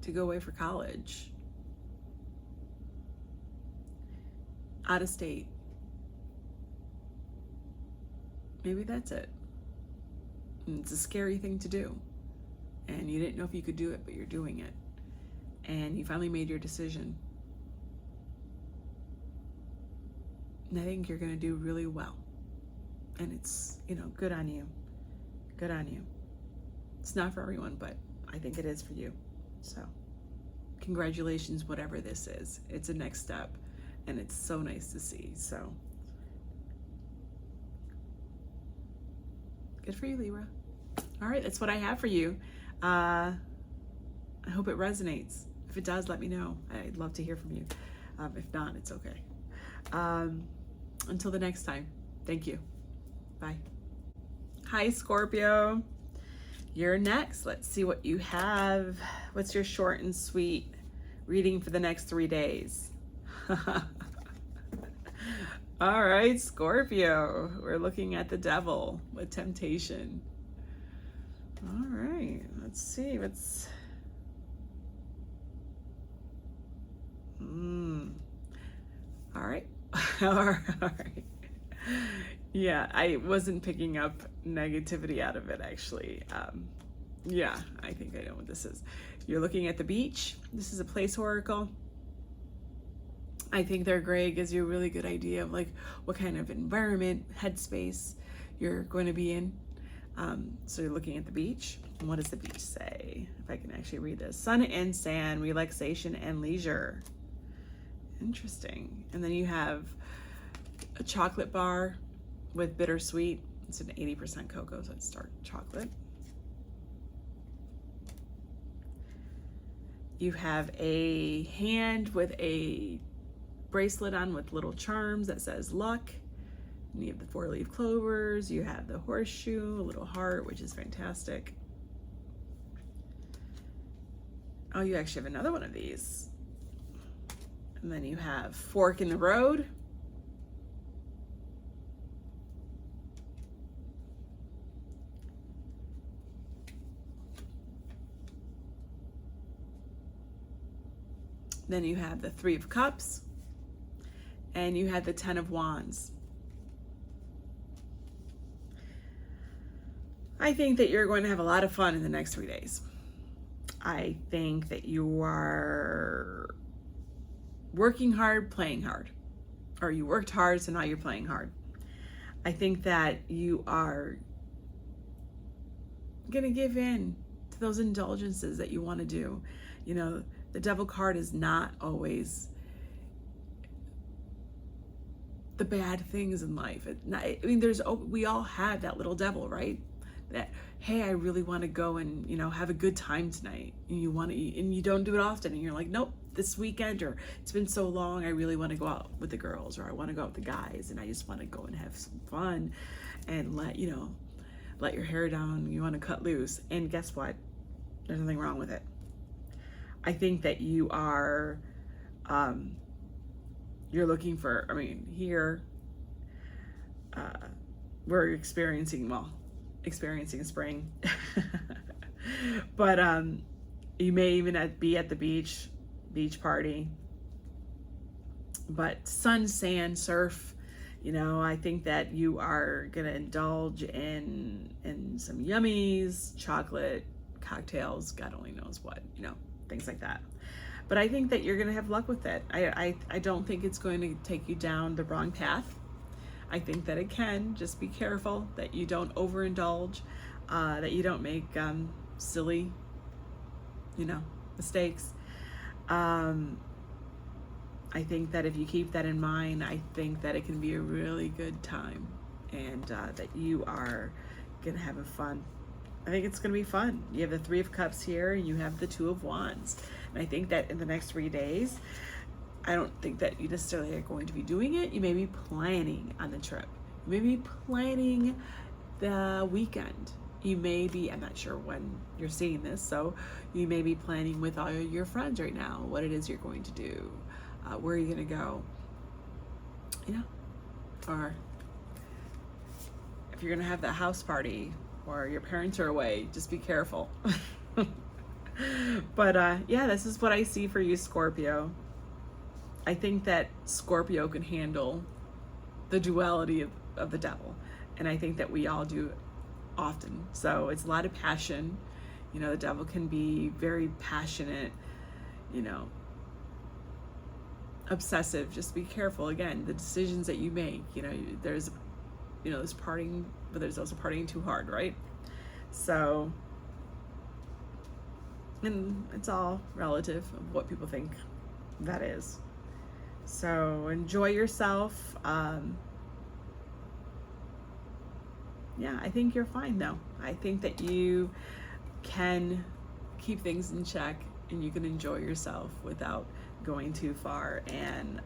to go away for college, out of state. Maybe that's it. And it's a scary thing to do, and you didn't know if you could do it, but you're doing it, and you finally made your decision. And I think you're going to do really well, and it's, good on you. Good on you. It's not for everyone, but I think it is for you. So congratulations, whatever this is. It's a next step, and it's so nice to see. So good for you, Libra. All right, that's what I have for you. I hope it resonates. If it does, let me know. I'd love to hear from you. If not, it's okay. Until the next time, thank you. Bye. Hi, Scorpio. You're next. Let's see what you have. What's your short and sweet reading for the next 3 days? All right, Scorpio. We're looking at the devil with temptation. All right, let's see what's... All right. All right. Yeah, I wasn't picking up negativity out of it, actually. Yeah, I think I know what this is. You're looking at the beach. This is a place oracle. I think they're great. Gives you a really good idea of like what kind of environment, headspace you're going to be in. So you're looking at the beach. And what does the beach say? If I can actually read this. Sun and sand, relaxation and leisure. Interesting. And then you have a chocolate bar with bittersweet. It's an 80% cocoa, so it's dark chocolate. You have a hand with a bracelet on with little charms that says luck. And you have the 4-leaf clovers. You have the horseshoe, a little heart, which is fantastic. Oh, you actually have another one of these. And then you have fork in the road. Then you have the 3 of Cups. And you have the 10 of Wands. I think that you're going to have a lot of fun in the next 3 days. I think that you are working hard, playing hard. Or you worked hard, so now you're playing hard. I think that you are going to give in to those indulgences that you want to do. You know, the devil card is not always the bad things in life. I mean, we all have that little devil, right? That, hey, I really want to go and, you know, have a good time tonight. And you want to eat, and you don't do it often. And you're like, nope, this weekend, or it's been so long, I really want to go out with the girls, or I want to go out with the guys, and I just want to go and have some fun and let your hair down. You want to cut loose. And guess what? There's nothing wrong with it. I think that you are, you're looking for, I mean, here, we're experiencing spring. But you may even be at the beach party. But sun, sand, surf, you know, I think that you are gonna indulge in some yummies, chocolate, cocktails, God only knows what, you know, things like that. But I think that you're gonna have luck with it. I don't think it's going to take you down the wrong path. I think that it can. Just be careful that you don't overindulge, that you don't make silly, you know, mistakes. I think that if you keep that in mind, I think that it can be a really good time, and that you are gonna have a fun. I think it's gonna be fun. You have the 3 of Cups here, and you have the 2 of Wands. And I think that in the next 3 days, I don't think that you necessarily are going to be doing it. You may be planning on the trip. You may be planning the weekend. You may be, I'm not sure when you're seeing this, so you may be planning with all your friends right now what it is you're going to do, where are you going to go, you know, or if you're going to have that house party or your parents are away, just be careful. But yeah, this is what I see for you, Scorpio. I think that Scorpio can handle the duality of the devil, and I think that we all do often. So it's a lot of passion. You know, the devil can be very passionate, you know, obsessive. Just be careful. Again, the decisions that you make, you know, there's partying, but there's also partying too hard, right? So And it's all relative of what people think that is. So enjoy yourself. Yeah, I think you're fine though. I think that you can keep things in check and you can enjoy yourself without going too far and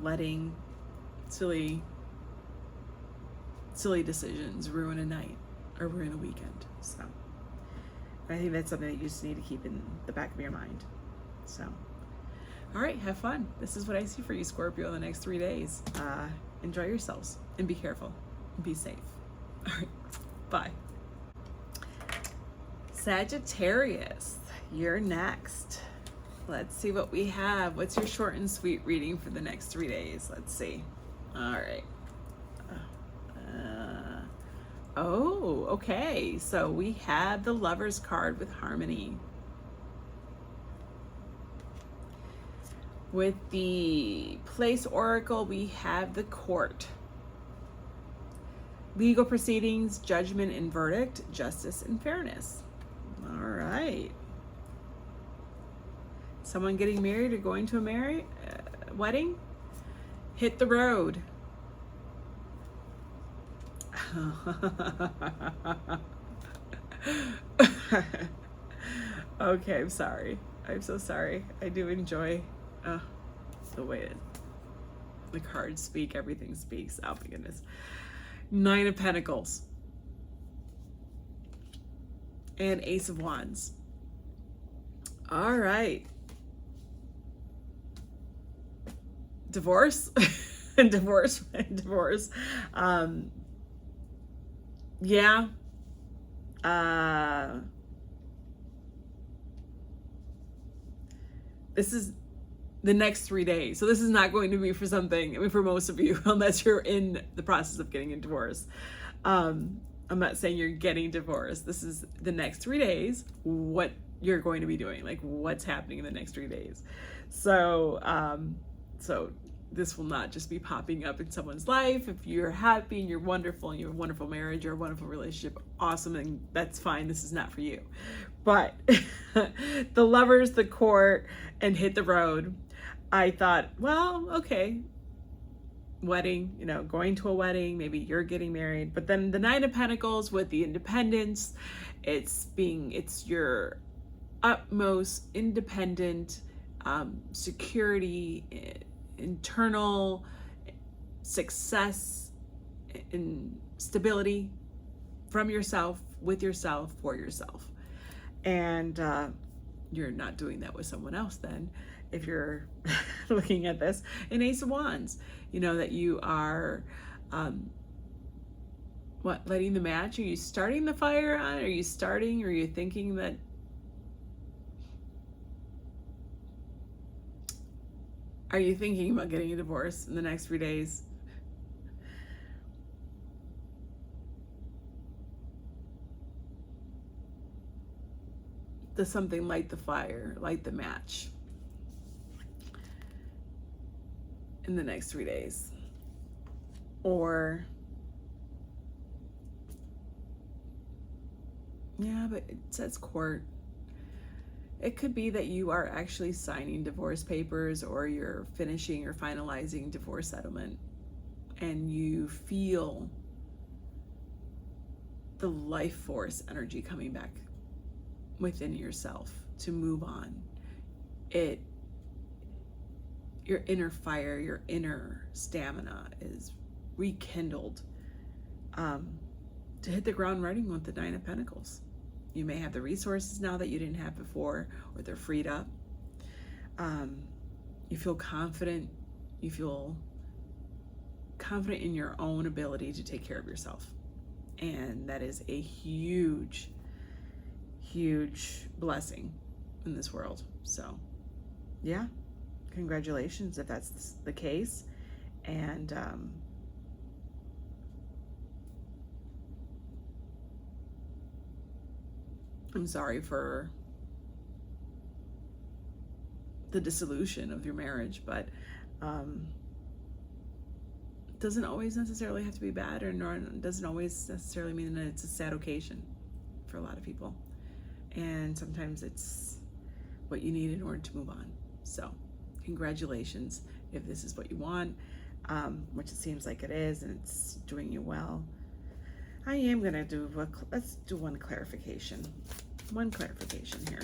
letting silly decisions ruin a night or ruin a weekend. So I think that's something that you just need to keep in the back of your mind. So, all right, have fun. This is what I see for you, Scorpio, in the next 3 days. Enjoy yourselves and be careful and be safe. All right, bye. Sagittarius, you're next. Let's see what we have. What's your short and sweet reading for the next 3 days? Let's see. All right. Oh, okay. So we have the Lover's card with harmony. With the Place Oracle, we have the Court. Legal proceedings, judgment and verdict, justice and fairness. All right. Someone getting married or going to a wedding? Hit the road. Okay, I'm sorry. I'm so sorry. I do enjoy the way the cards speak. Everything speaks. Oh my goodness. 9 of Pentacles. And Ace of Wands. All right. Divorce. Divorce. Yeah. This is the next 3 days. So this is not going to be for something, I mean, for most of you, unless you're in the process of getting a divorce. I'm not saying you're getting divorced. This is the next 3 days, what you're going to be doing, like what's happening in the next 3 days. So, so this will not just be popping up in someone's life. If you're happy and you're wonderful and you have a wonderful marriage or a wonderful relationship, awesome, and that's fine. This is not for you. But the Lovers, the Court, and Hit the Road, I thought, well, okay, wedding, you know, going to a wedding, maybe you're getting married. But then the 9 of Pentacles with the independence, it's your utmost independent security, internal success and stability from yourself, with yourself, for yourself. And you're not doing that with someone else then, if you're looking at this. An Ace of Wands, you know that you are lighting the match. Are you starting the fire on? Are you thinking that are you thinking about getting a divorce in the next 3 days? Does something light the fire, light the match in the next 3 days? Or, yeah, but it says court. It could be that you are actually signing divorce papers, or you're finishing or finalizing divorce settlement, and you feel the life force energy coming back within yourself to move on. Your inner fire, your inner stamina is rekindled to hit the ground running with the 9 of Pentacles. You may have the resources now that you didn't have before, or they're freed up. You feel confident. You feel confident in your own ability to take care of yourself. And that is a huge, huge blessing in this world. So, yeah, congratulations if that's the case. And I'm sorry for the dissolution of your marriage, but it doesn't always necessarily have to be bad, or nor doesn't always necessarily mean that it's a sad occasion for a lot of people. and sometimes it's what you need in order to move on. So congratulations if this is what you want, which it seems like it is, and it's doing you well. I am going to do, let's do one clarification. One clarification here.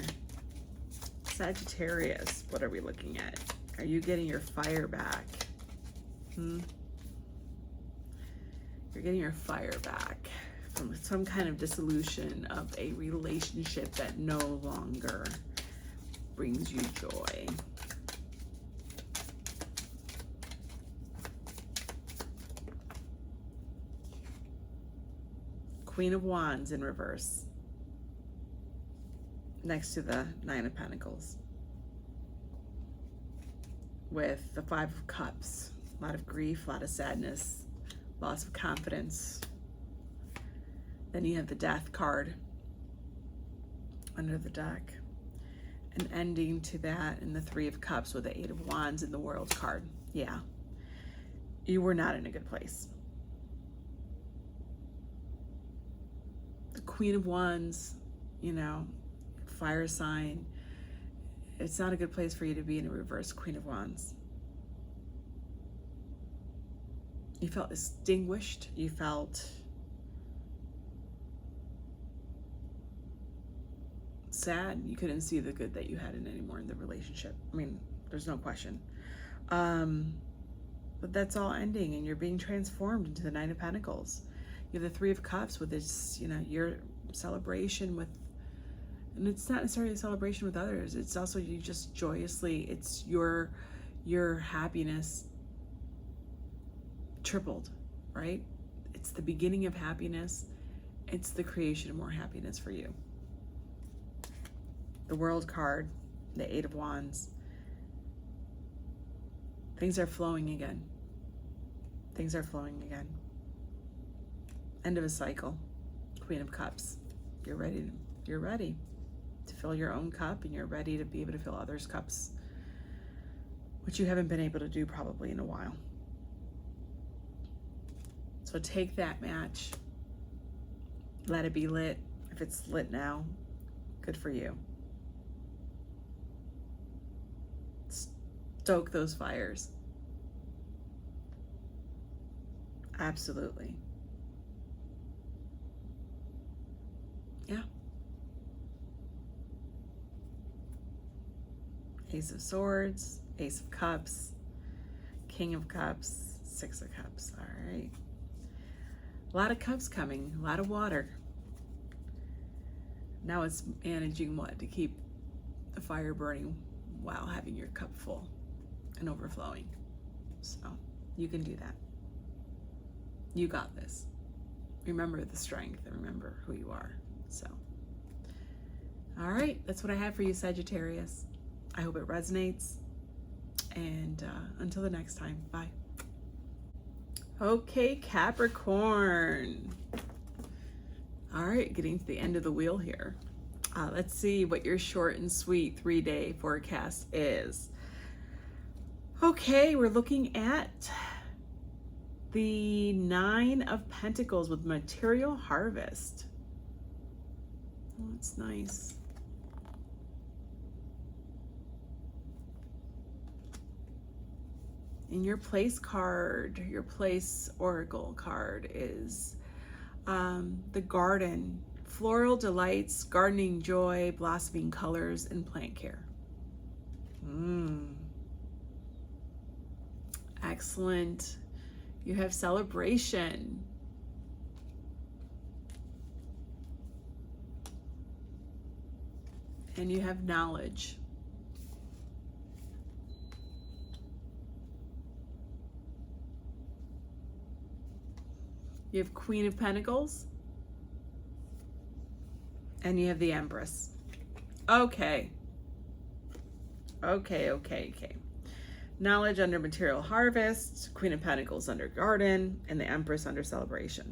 Sagittarius, what are we looking at? Are you getting your fire back? You're getting your fire back from some kind of dissolution of a relationship that no longer brings you joy. Queen of Wands in reverse, next to the Nine of Pentacles, with the Five of Cups. A lot of grief, a lot of sadness, loss of confidence. Then you have the Death card under the deck. An ending to that in the Three of Cups with the Eight of Wands in the World card. Yeah, you were not in a good place. The Queen of Wands, you know, fire sign. It's not a good place for you to be in a reverse Queen of Wands. You felt extinguished. You felt sad. You couldn't see the good that you had in anymore in the relationship. I mean, there's no question. But that's all ending, and you're being transformed into the Nine of Pentacles. You have the Three of Cups with this, you know, your celebration with, and it's not necessarily a celebration with others. It's also you just joyously, it's your happiness tripled, right? It's the beginning of happiness. It's the creation of more happiness for you. The World card, the Eight of Wands. Things are flowing again. Things are flowing again. End of a cycle. Queen of Cups. You're ready to fill your own cup, and you're ready to be able to fill others' cups, which you haven't been able to do probably in a while. So take that match, let it be lit. If it's lit now, good for you. Stoke those fires. Absolutely. Yeah. Ace of Swords, Ace of Cups, King of Cups, Six of Cups. All right. A lot of cups coming, a lot of water. Now it's managing what? To keep the fire burning while having your cup full and overflowing. So you can do that. You got this. Remember the strength and remember who you are. So, all right, that's what I have for you, Sagittarius. I hope it resonates. And until the next time, bye. Okay, Capricorn. All right, getting to the end of the wheel here. Let's see what your short and sweet 3-day forecast is. Okay, we're looking at the Nine of Pentacles with material harvest. Oh, it's nice. And your place card, your place oracle card is the garden, floral delights, gardening joy, blossoming colors, and plant care. Excellent. You have celebration. And you have knowledge. You have Queen of Pentacles. And you have the Empress. Okay. Knowledge under material harvest, Queen of Pentacles under garden, and the Empress under celebration.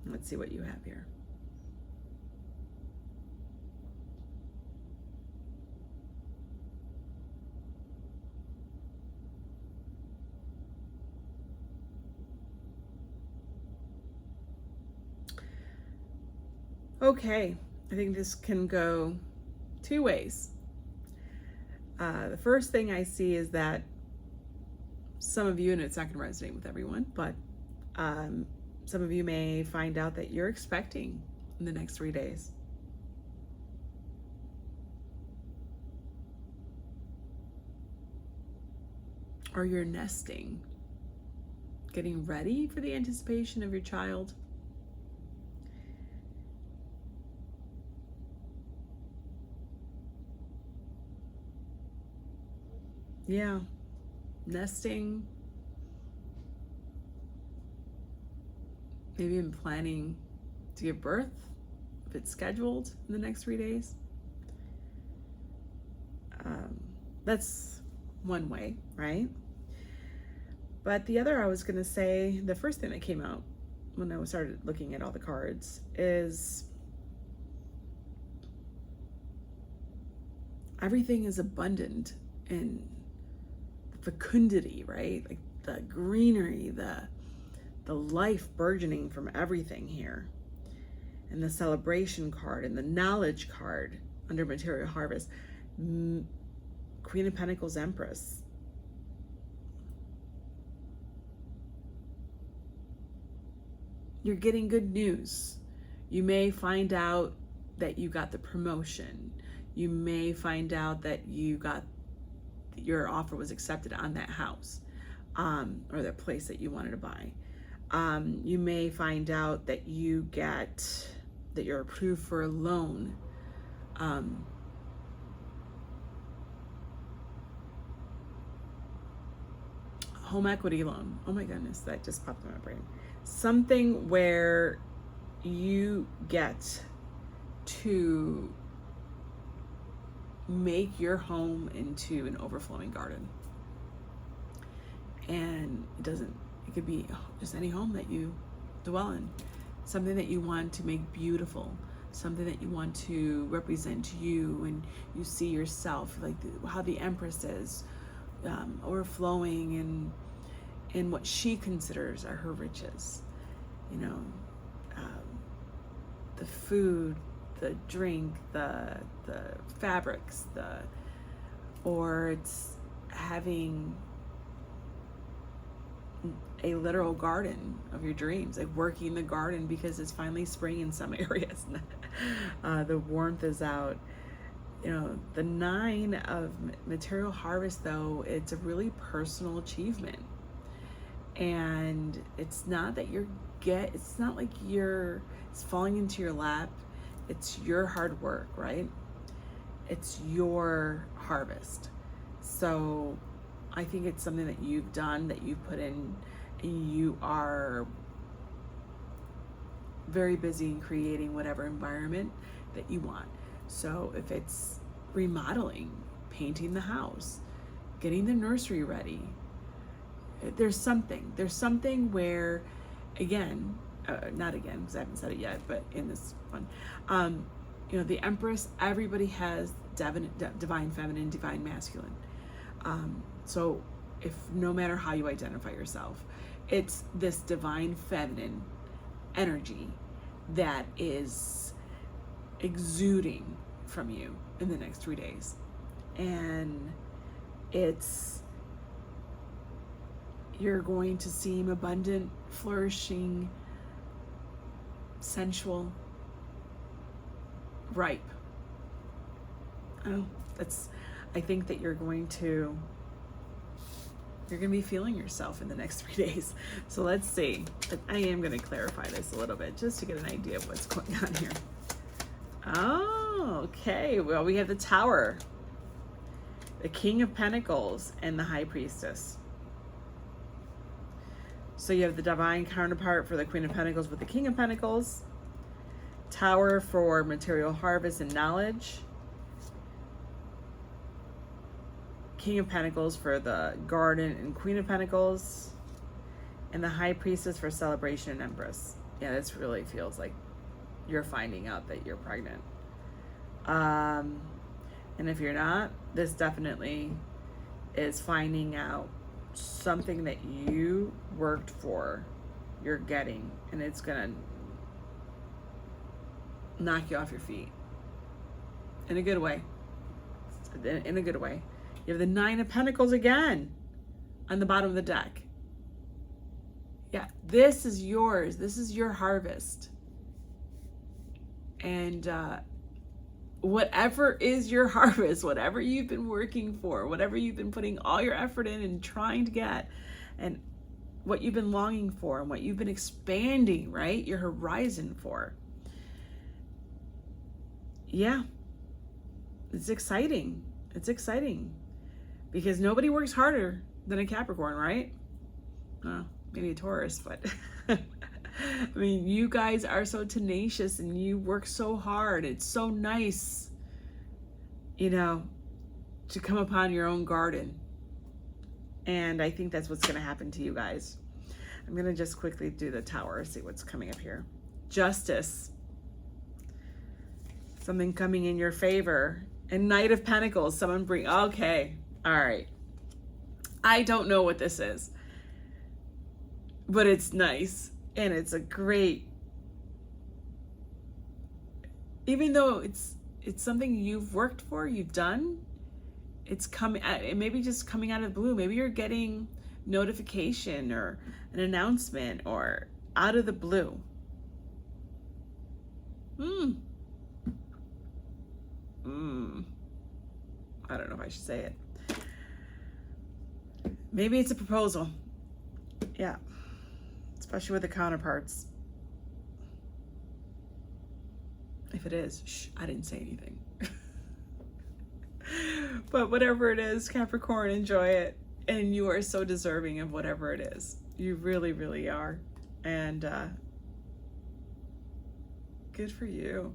Let's see what you have here. Okay, I think this can go two ways. The first thing I see is that some of you, and it's not going to resonate with everyone, but some of you may find out that you're expecting in the next 3 days. Or you're nesting, getting ready for the anticipation of your child. Yeah, nesting, maybe even planning to give birth if it's scheduled in the next 3 days. That's one way, right? But the other, I was going to say, the first thing that came out when I started looking at all the cards is everything is abundant in fecundity, right? Like the greenery, the life burgeoning from everything here. And the celebration card and the knowledge card under material harvest. Queen of Pentacles, Empress. You're getting good news. You may find out that you got the promotion. You may find out that your offer was accepted on that house, or that place that you wanted to buy. You may find out that you're approved for a loan. Home equity loan. Oh my goodness, that just popped in my brain. Something where you get to make your home into an overflowing garden. And it could be just any home that you dwell in. Something that you want to make beautiful. Something that you want to represent you and you see yourself, like how the Empress is, overflowing in what she considers are her riches. You know, the food, the drink, the fabrics, or it's having a literal garden of your dreams, like working the garden because it's finally spring in some areas. The warmth is out. You know, the 9 of material harvest, though, it's a really personal achievement. And it's not that it's not like it's falling into your lap. It's your hard work, right? It's your harvest. So I think it's something that you've done, that you've put in, and you are very busy in creating whatever environment that you want. So if it's remodeling, painting the house, getting the nursery ready, there's something where, not again, because I haven't said it yet, but in this one, you know, the Empress, everybody has divine feminine, divine masculine. So if no matter how you identify yourself, it's this divine feminine energy that is exuding from you in the next 3 days. And you're going to seem abundant, flourishing, sensual, ripe. I think that you're going to be feeling yourself in the next 3 days. So let's see. I am going to clarify this a little bit just to get an idea of what's going on here. Oh, okay. Well, we have the Tower, the King of Pentacles, and the High Priestess. So you have the divine counterpart for the Queen of Pentacles with the King of Pentacles, Tower for material harvest and knowledge, King of Pentacles for the Garden and Queen of Pentacles, and the High Priestess for celebration and Empress. Yeah, this really feels like you're finding out that you're pregnant. And if you're not, this definitely is finding out something that you worked for, you're getting, and it's gonna knock you off your feet. In a good way. In a good way. You have the Nine of Pentacles again on the bottom of the deck. Yeah, this is yours. This is your harvest. And whatever is your harvest, whatever you've been working for, whatever you've been putting all your effort in and trying to get, and what you've been longing for, and what you've been expanding, right? Your horizon for. Yeah. It's exciting. It's exciting. Because nobody works harder than a Capricorn, right? Maybe a Taurus, but I mean, you guys are so tenacious and you work so hard. It's so nice, you know, to come upon your own garden. And I think that's what's going to happen to you guys. I'm going to just quickly do the Tower, see what's coming up here. Justice. Something coming in your favor. And Knight of Pentacles, someone bring, okay, all right. I don't know what this is, but it's nice. And it's a great, even though it's something you've worked for, you've done, it's coming, it may be just coming out of the blue. Maybe you're getting notification or an announcement or out of the blue. I don't know if I should say it. Maybe it's a proposal. Yeah. Especially with the counterparts. If it is, shh, I didn't say anything. But whatever it is, Capricorn, enjoy it. And you are so deserving of whatever it is. You really, really are. And good for you.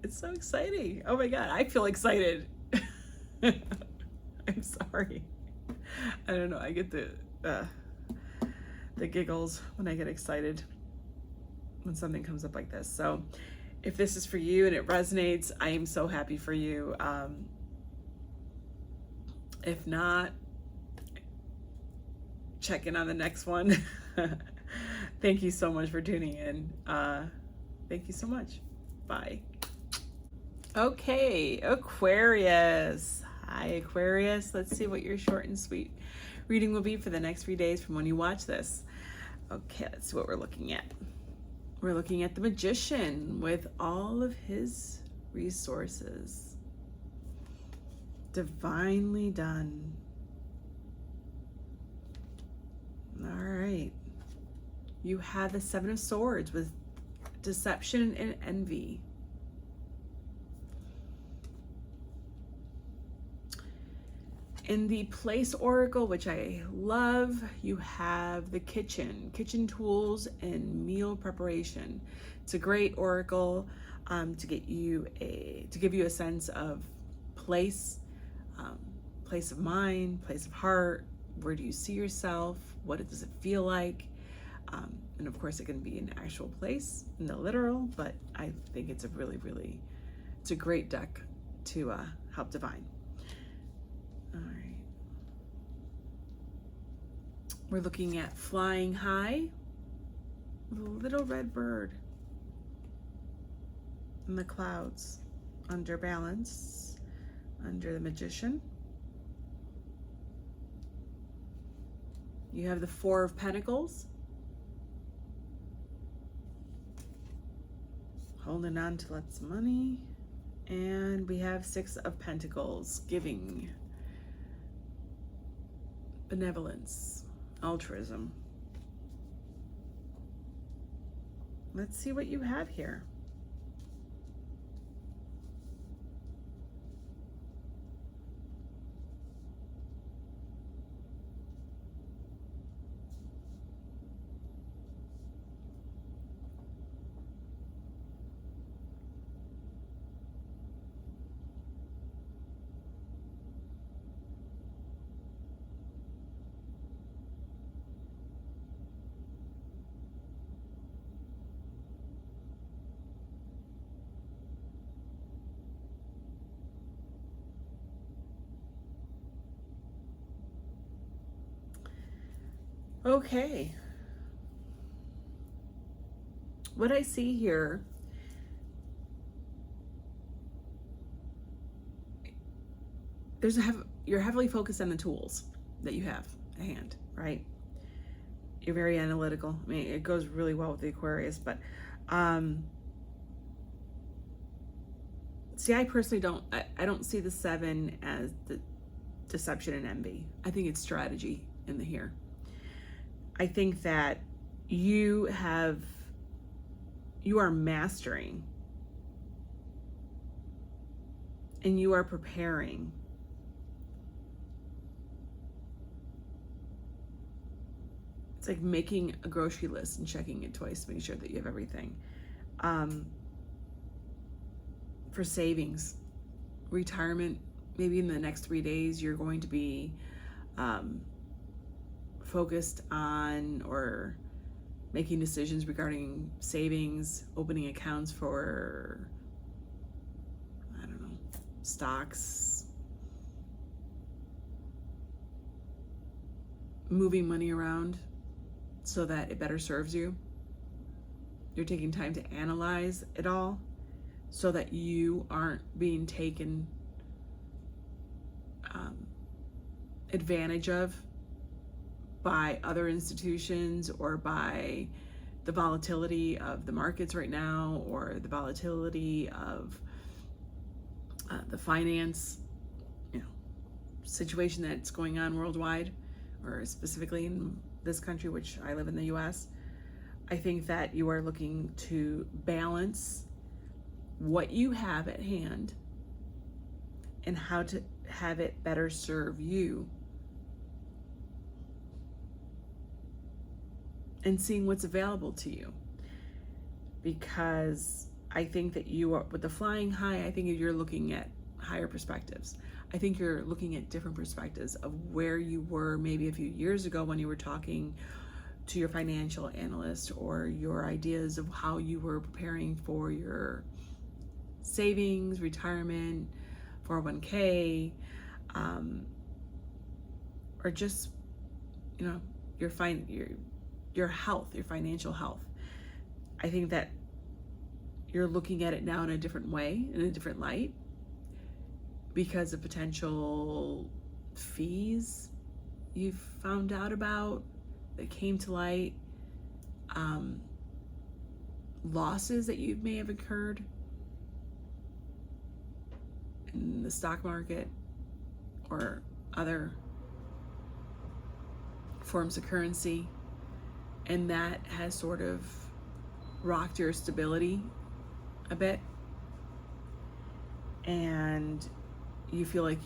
It's so exciting. Oh my God, I feel excited. I'm sorry. I don't know, I get the giggles when I get excited when something comes up like this. So if this is for you and it resonates, I am so happy for you. If not, check in on the next one. Thank you so much for tuning in. Thank you so much. Bye. Okay, Aquarius. Hi, Aquarius. Let's see what your short and sweet reading will be for the next 3 days from when you watch this. Okay, let's see what we're looking at. We're looking at the Magician with all of his resources. Divinely done. All right. You have the Seven of Swords with deception and envy. In the Place Oracle, which I love, you have the kitchen tools and meal preparation. It's a great oracle to give you a sense of place, place of mind, place of heart. Where do you see yourself? What does it feel like? And of course, it can be an actual place in the literal, but I think it's it's a great deck to help divine. All right. We're looking at Flying High with a little red bird in the clouds, under balance, under the Magician. You have the Four of Pentacles, holding on to lots of money. And we have Six of Pentacles, giving, benevolence, altruism. Let's see what you have here. Okay. What I see here you're heavily focused on the tools that you have at hand, right? You're very analytical. I mean, it goes really well with the Aquarius, but see, I personally I don't see the 7 as the deception and envy. I think it's strategy in the here. I think that you are mastering and you are preparing It's like making a grocery list and checking it twice to make sure that you have everything. For savings, retirement, maybe in the next 3 days, you're going to be focused on or making decisions regarding savings, opening accounts for, I don't know, stocks, moving money around so that it better serves you. You're taking time to analyze it all so that you aren't being taken advantage of by other institutions or by the volatility of the markets right now or the volatility of the finance situation that's going on worldwide or specifically in this country, which I live in the US. I think that you are looking to balance what you have at hand and how to have it better serve you, and seeing what's available to you. Because I think that you are, with the flying high, I think you're looking at higher perspectives. I think you're looking at different perspectives of where you were maybe a few years ago when you were talking to your financial analyst, or your ideas of how you were preparing for your savings, retirement, 401k, or just, your health, your financial health. I think that you're looking at it now in a different way, in a different light, because of potential fees you've found out about that came to light, losses that you may have incurred in the stock market or other forms of currency, and that has sort of rocked your stability a bit, and you feel like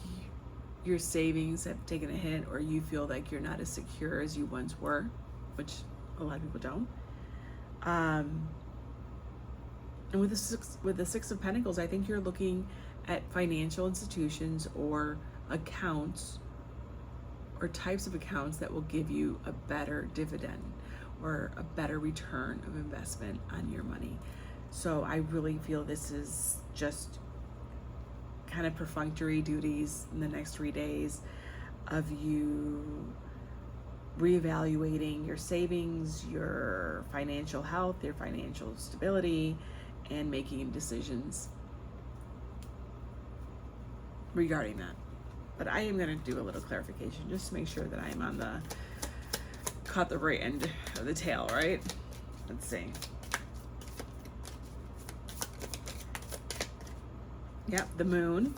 your savings have taken a hit, or you feel like you're not as secure as you once were, which a lot of people don't. And with the Six of Pentacles, I think you're looking at financial institutions or accounts or types of accounts that will give you a better dividend or a better return of investment on your money. So I really feel this is just kind of perfunctory duties in the next 3 days of you reevaluating your savings, your financial health, your financial stability, and making decisions regarding that. But I am going to do a little clarification just to make sure that I am on caught the right end of the tail, right? Let's see. Yep, the moon.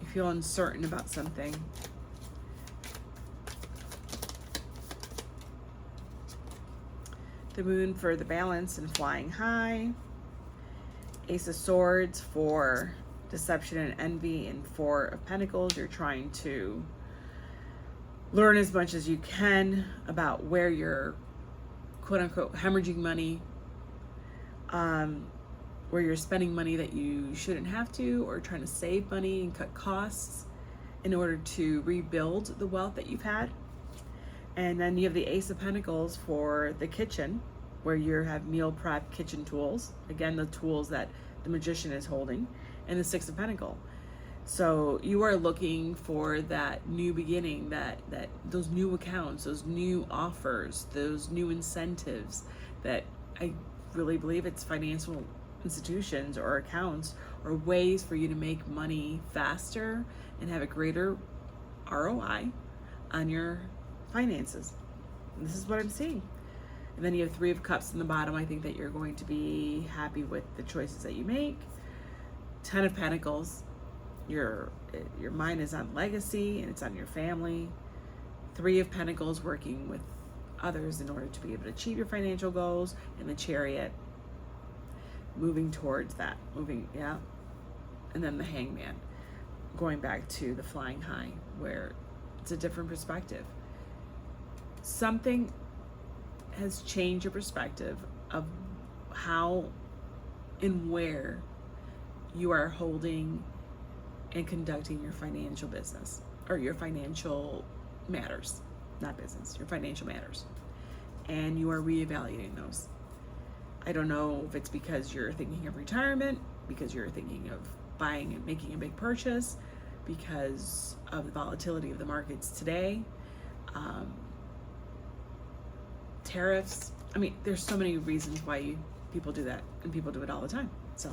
You feel uncertain about something. The moon for the balance and flying high. Ace of Swords for deception and envy, and Four of Pentacles. You're trying to learn as much as you can about where you're quote-unquote hemorrhaging money, where you're spending money that you shouldn't have to, or trying to save money and cut costs in order to rebuild the wealth that you've had. And then you have the Ace of Pentacles for the kitchen, where you have meal prep kitchen tools. Again, the tools that the Magician is holding. And the Six of Pentacles. So you are looking for that new beginning, that those new accounts, those new offers, those new incentives, that I really believe it's financial institutions or accounts or ways for you to make money faster and have a greater ROI on your finances. And this is what I'm seeing. And then you have Three of Cups in the bottom. I think that you're going to be happy with the choices that you make. Ten of Pentacles. Your mind is on legacy and it's on your family. Three of Pentacles, working with others in order to be able to achieve your financial goals. And the Chariot, moving towards that. Yeah. And then the Hangman, going back to the Flying High, where it's a different perspective. Something has changed your perspective of how and where you are holding and conducting your financial business, or your financial matters, not business, your financial matters. And you are reevaluating those. I don't know if it's because you're thinking of retirement, because you're thinking of buying and making a big purchase, because of the volatility of the markets today, tariffs. I mean, there's so many reasons why people do that, and people do it all the time. So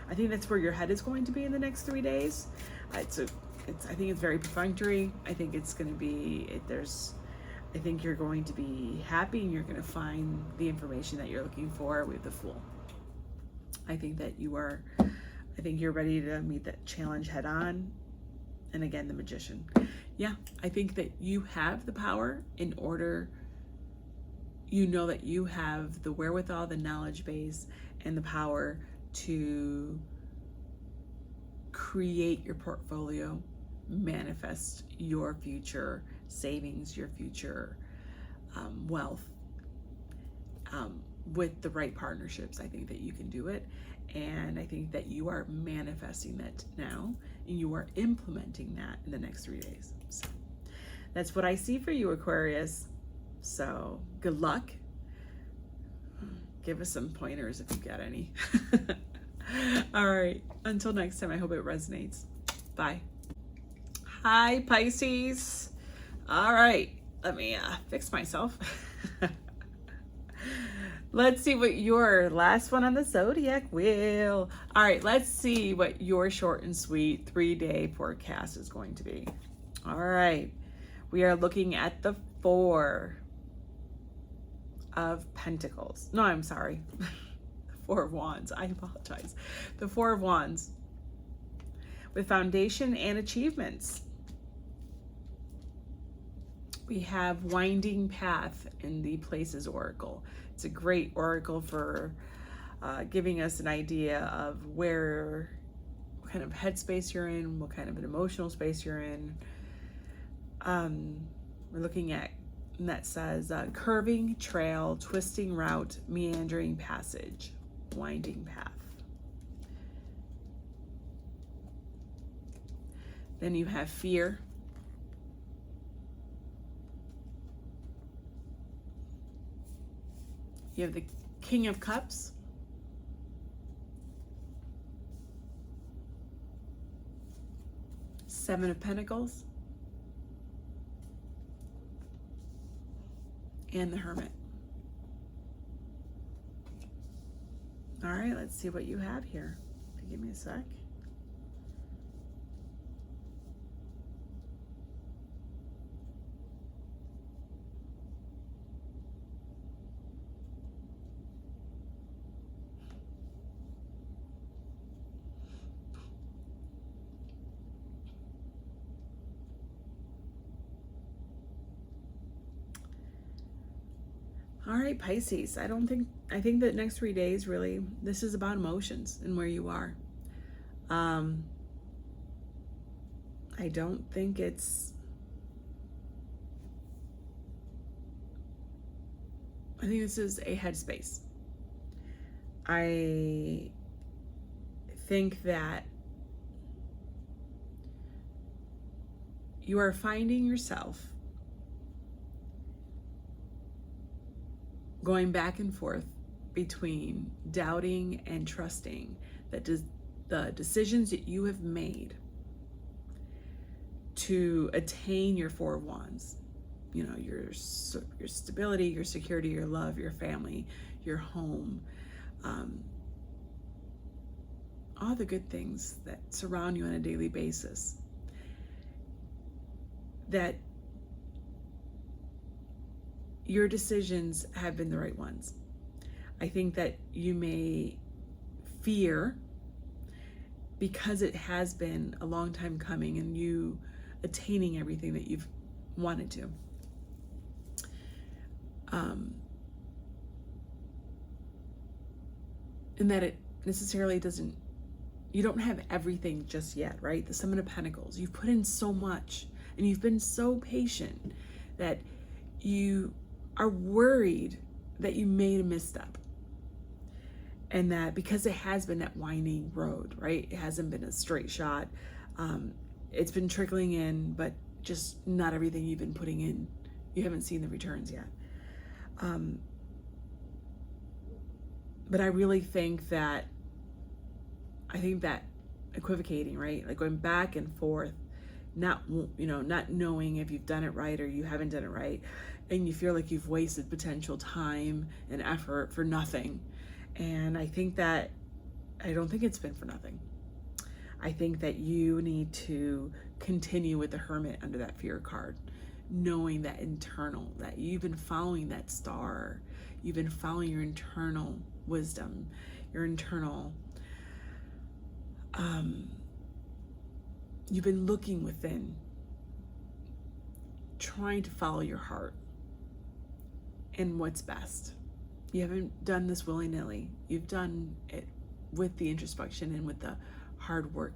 I think that's where your head is going to be in the next 3 days. I think it's very perfunctory. I think it's going to be, I think you're going to be happy and you're going to find the information that you're looking for with the Fool. I think you're ready to meet that challenge head on. And again, the Magician. Yeah, I think that you have the power in order, you know that you have the wherewithal, the knowledge base, and the power to create your portfolio, manifest your future savings, your future wealth with the right partnerships. I think that you can do it. And I think that you are manifesting that now, and you are implementing that in the next 3 days. So that's what I see for you, Aquarius. So good luck. Give us some pointers if you've got any. All right. Until next time, I hope it resonates. Bye. Hi, Pisces. All right. Let me fix myself. Let's see what your last one on the zodiac wheel. All right. Let's see what your short and sweet 3-day forecast is going to be. All right. We are looking at the Four of Pentacles. No, I'm sorry. The Four of Wands. I apologize. The Four of Wands with foundation and achievements. We have Winding Path in the Places Oracle. It's a great oracle for giving us an idea of what kind of headspace you're in, what kind of an emotional space you're in. We're looking at, and that says curving trail, twisting route, meandering passage, winding path. Then you have fear. You have the King of Cups. Seven of Pentacles. And the Hermit. All right, let's see what you have here. Give me a sec. All right, Pisces, I think that next 3 days, really, this is about emotions and where you are. I don't think it's, I think this is a headspace. I think that you are finding yourself going back and forth between doubting and trusting that the decisions that you have made to attain your Four of Wands, you know, your stability, your security, your love, your family, your home, all the good things that surround you on a daily basis, that your decisions have been the right ones. I think that you may fear, because it has been a long time coming and you attaining everything that you've wanted to. And that it necessarily doesn't, you don't have everything just yet, right? The Seven of Pentacles, you've put in so much and you've been so patient that you are worried that you made a misstep. And that because it has been that winding road, right? It hasn't been a straight shot. It's been trickling in, but just not everything you've been putting in. You haven't seen the returns yet. But I really think that, equivocating, right? Like going back and forth, not knowing if you've done it right or you haven't done it right. And you feel like you've wasted potential time and effort for nothing. And I don't think it's been for nothing. I think that you need to continue with the Hermit under that fear card, knowing that internal, that you've been following that star. You've been following your internal wisdom, your internal, you've been looking within, trying to follow your heart and what's best. You haven't done this willy-nilly. You've done it with the introspection and with the hard work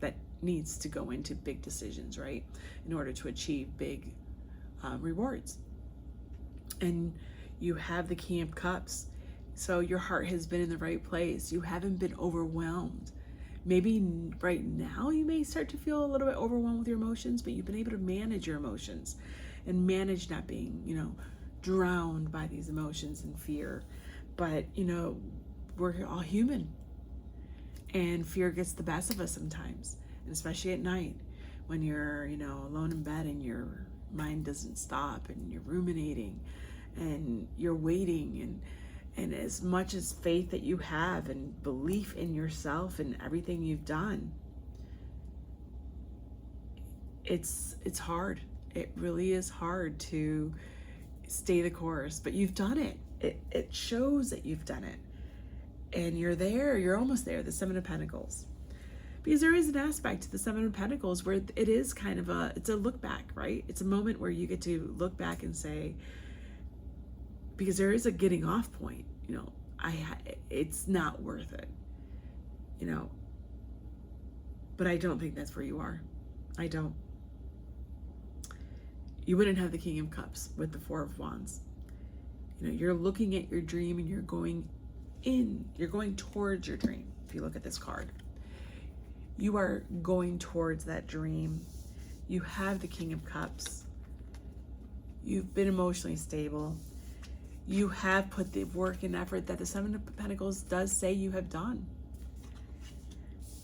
that needs to go into big decisions, right? In order to achieve big rewards. And you have the King of Cups. So your heart has been in the right place. You haven't been overwhelmed. Maybe right now you may start to feel a little bit overwhelmed with your emotions, but you've been able to manage your emotions and manage not being, drowned by these emotions and fear. But, we're all human. And fear gets the best of us sometimes, and especially at night when you're, alone in bed and your mind doesn't stop and you're ruminating and you're waiting, and as much as faith that you have and belief in yourself and everything you've done, it's hard. It really is hard to stay the course, but you've done it. It shows that you've done it. And you're there, you're almost there, the Seven of Pentacles. Because there is an aspect to the Seven of Pentacles where it is kind of it's a look back, right? It's a moment where you get to look back and say, because there is a getting off point, it's not worth it, but I don't think that's where you are. I don't. You wouldn't have the King of Cups with the Four of Wands. You're looking at your dream and you're going towards your dream. If you look at this card, you are going towards that dream. You have the King of Cups. You've been emotionally stable. You have put the work and effort that the Seven of Pentacles does say you have done.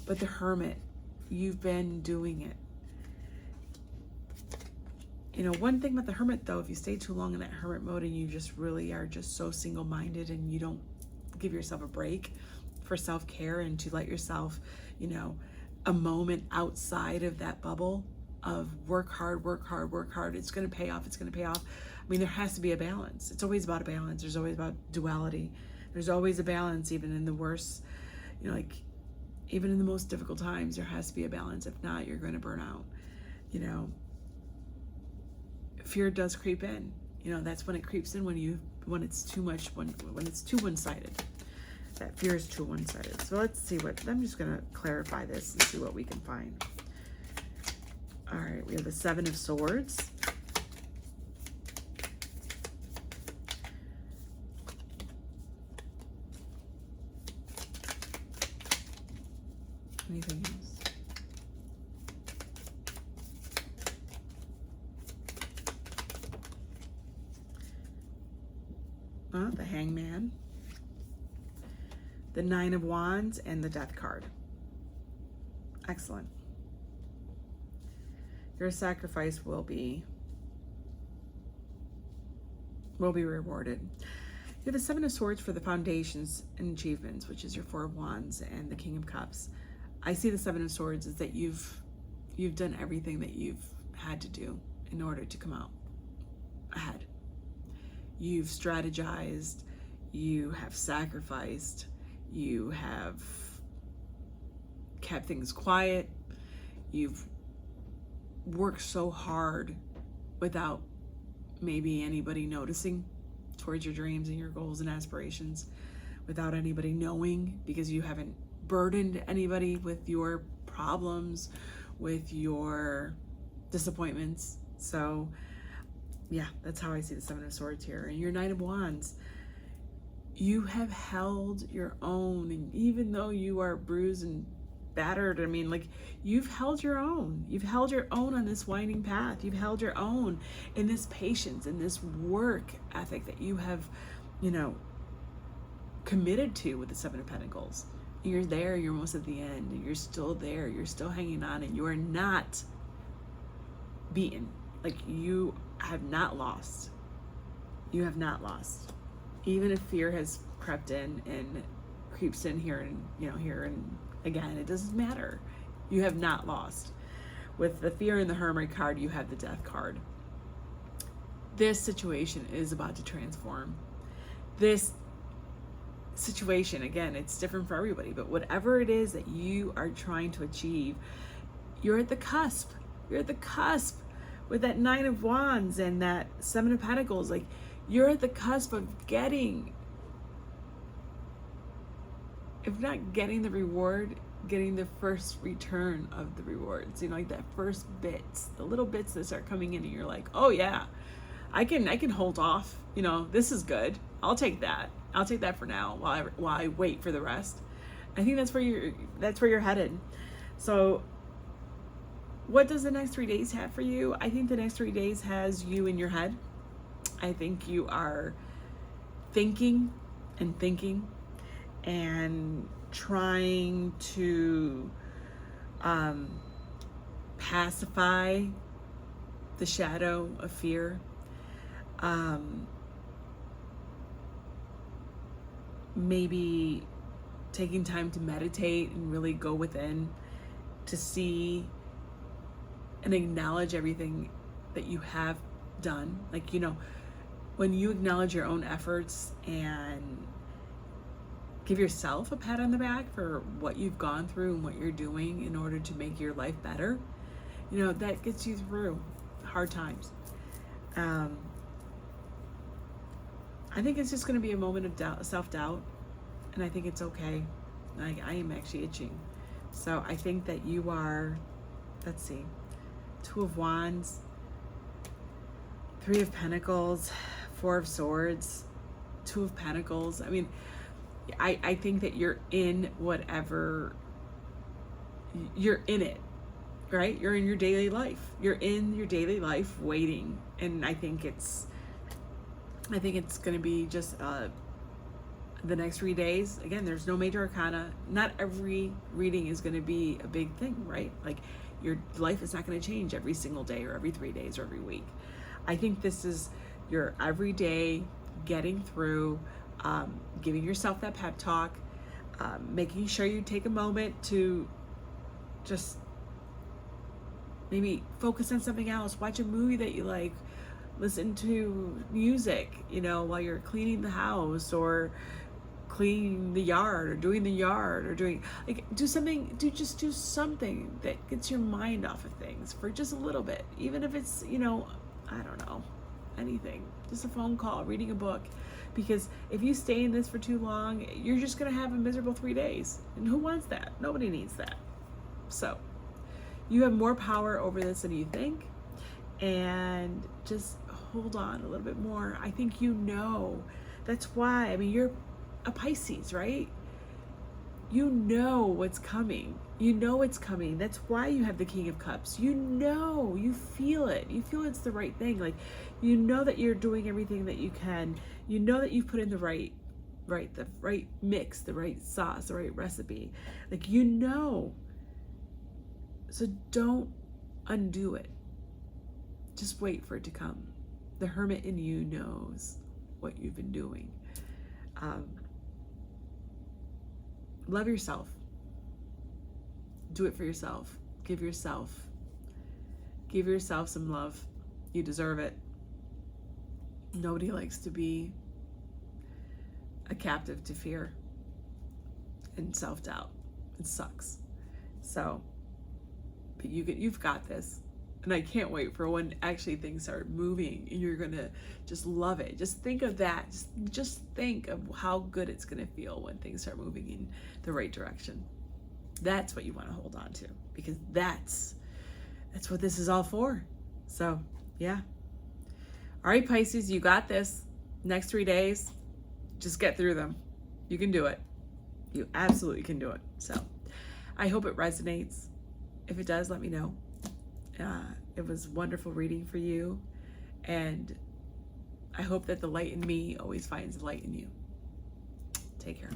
But the Hermit, you've been doing it. One thing about the Hermit, though, if you stay too long in that Hermit mode and you just really are just so single-minded and you don't give yourself a break for self-care and to let yourself, a moment outside of that bubble of work hard, it's going to pay off, I mean, there has to be a balance. It's always about a balance. There's always about duality. There's always a balance, even in the worst, even in the most difficult times, there has to be a balance. If not, you're going to burn out. Fear does creep in. That's when it creeps in, when it's too much, when it's too one-sided. That fear is too one-sided. So let's see I'm just going to clarify this and see what we can find. All right, we have the Seven of Swords. Anything else? The Hangman, the Nine of Wands, and the Death card. Excellent. Your sacrifice will be rewarded. You have the Seven of Swords for the foundations and achievements, which is your Four of Wands and the King of Cups. I see the Seven of Swords as that you've done everything that you've had to do in order to come out ahead. You've strategized, you have sacrificed, you have kept things quiet, you've worked so hard without maybe anybody noticing towards your dreams and your goals and aspirations, without anybody knowing, because you haven't burdened anybody with your problems, with your disappointments. So yeah, that's how I see the Seven of Swords here. And your Knight of Wands, you have held your own, and even though you are bruised and battered, I mean, like, you've held your own. You've held your own on this winding path. You've held your own in this patience and this work ethic that you have, you know, committed to with the Seven of Pentacles. You're there, you're almost at the end, and you're still there, you're still hanging on, and you're not beaten. Like, you have not lost. You have not lost. Even if fear has crept in and creeps in here and, you know, here and again, it doesn't matter. You have not lost. With the Fear and the Hermit card, you have the Death card. This situation is about to transform. This situation, again, it's different for everybody, but whatever it is that you are trying to achieve, you're at the cusp. You're at the cusp with that Nine of Wands and that Seven of Pentacles. Like, you're at the cusp of getting, if not getting the reward, getting the first return of the rewards. You know, like that first bits, the little bits that start coming in, and you're like, oh yeah, I can hold off. You know, this is good. I'll take that. I'll take that for now while I wait for the rest. I think that's where you're headed. So what does the next 3 days have for you? I think the next 3 days has you in your head. I think you are thinking and thinking and trying to pacify the shadow of fear. Maybe taking time to meditate and really go within to see and acknowledge everything that you have done. Like, you know, when you acknowledge your own efforts and give yourself a pat on the back for what you've gone through and what you're doing in order to make your life better, you know, that gets you through hard times. I think it's just going to be a moment of doubt, self-doubt, and I think it's okay. I am actually itching. So I think that you are, let's see, Two of Wands, Three of Pentacles, Four of Swords, Two of Pentacles. I mean, I think that you're in whatever, you're in it, right? You're in your daily life. You're in your daily life waiting. And I think it's going to be just the next 3 days. Again, there's no major arcana. Not every reading is going to be a big thing, right? Like, your life is not going to change every single day or every 3 days or every week. I think this is your everyday getting through, giving yourself that pep talk, making sure you take a moment to just maybe focus on something else, watch a movie that you like, listen to music, you know, while you're cleaning the house or cleaning the yard or doing the yard or doing, like, do something that gets your mind off of things for just a little bit, even if it's, you know, I don't know, anything, just a phone call, reading a book. Because if you stay in this for too long, you're just going to have a miserable 3 days. And who wants that? Nobody needs that. So you have more power over this than you think. And just hold on a little bit more. I think you know. That's why, I mean, you're a Pisces, right? You know what's coming. You know it's coming. That's why you have the King of Cups. You know, you feel it. You feel it's the right thing. Like, you know that you're doing everything that you can. You know that you've put in the right mix, the right sauce, the right recipe. Like, you know. So don't undo it. Just wait for it to come. The Hermit in you knows what you've been doing. Love yourself. Do it for yourself. Give yourself some love. You deserve it. Nobody likes to be a captive to fear and self-doubt. It sucks. So, but you've got this. And I can't wait for when actually things start moving and you're gonna just love it. Just think of that. Just think of how good it's gonna feel when things start moving in the right direction. That's what you want to hold on to, because that's what this is all for. So yeah. All right, Pisces, you got this. Next 3 days, just get through them. You can do it. You absolutely can do it. So I hope it resonates. If it does, let me know. It was wonderful reading for you, and I hope that the light in me always finds the light in you. Take care.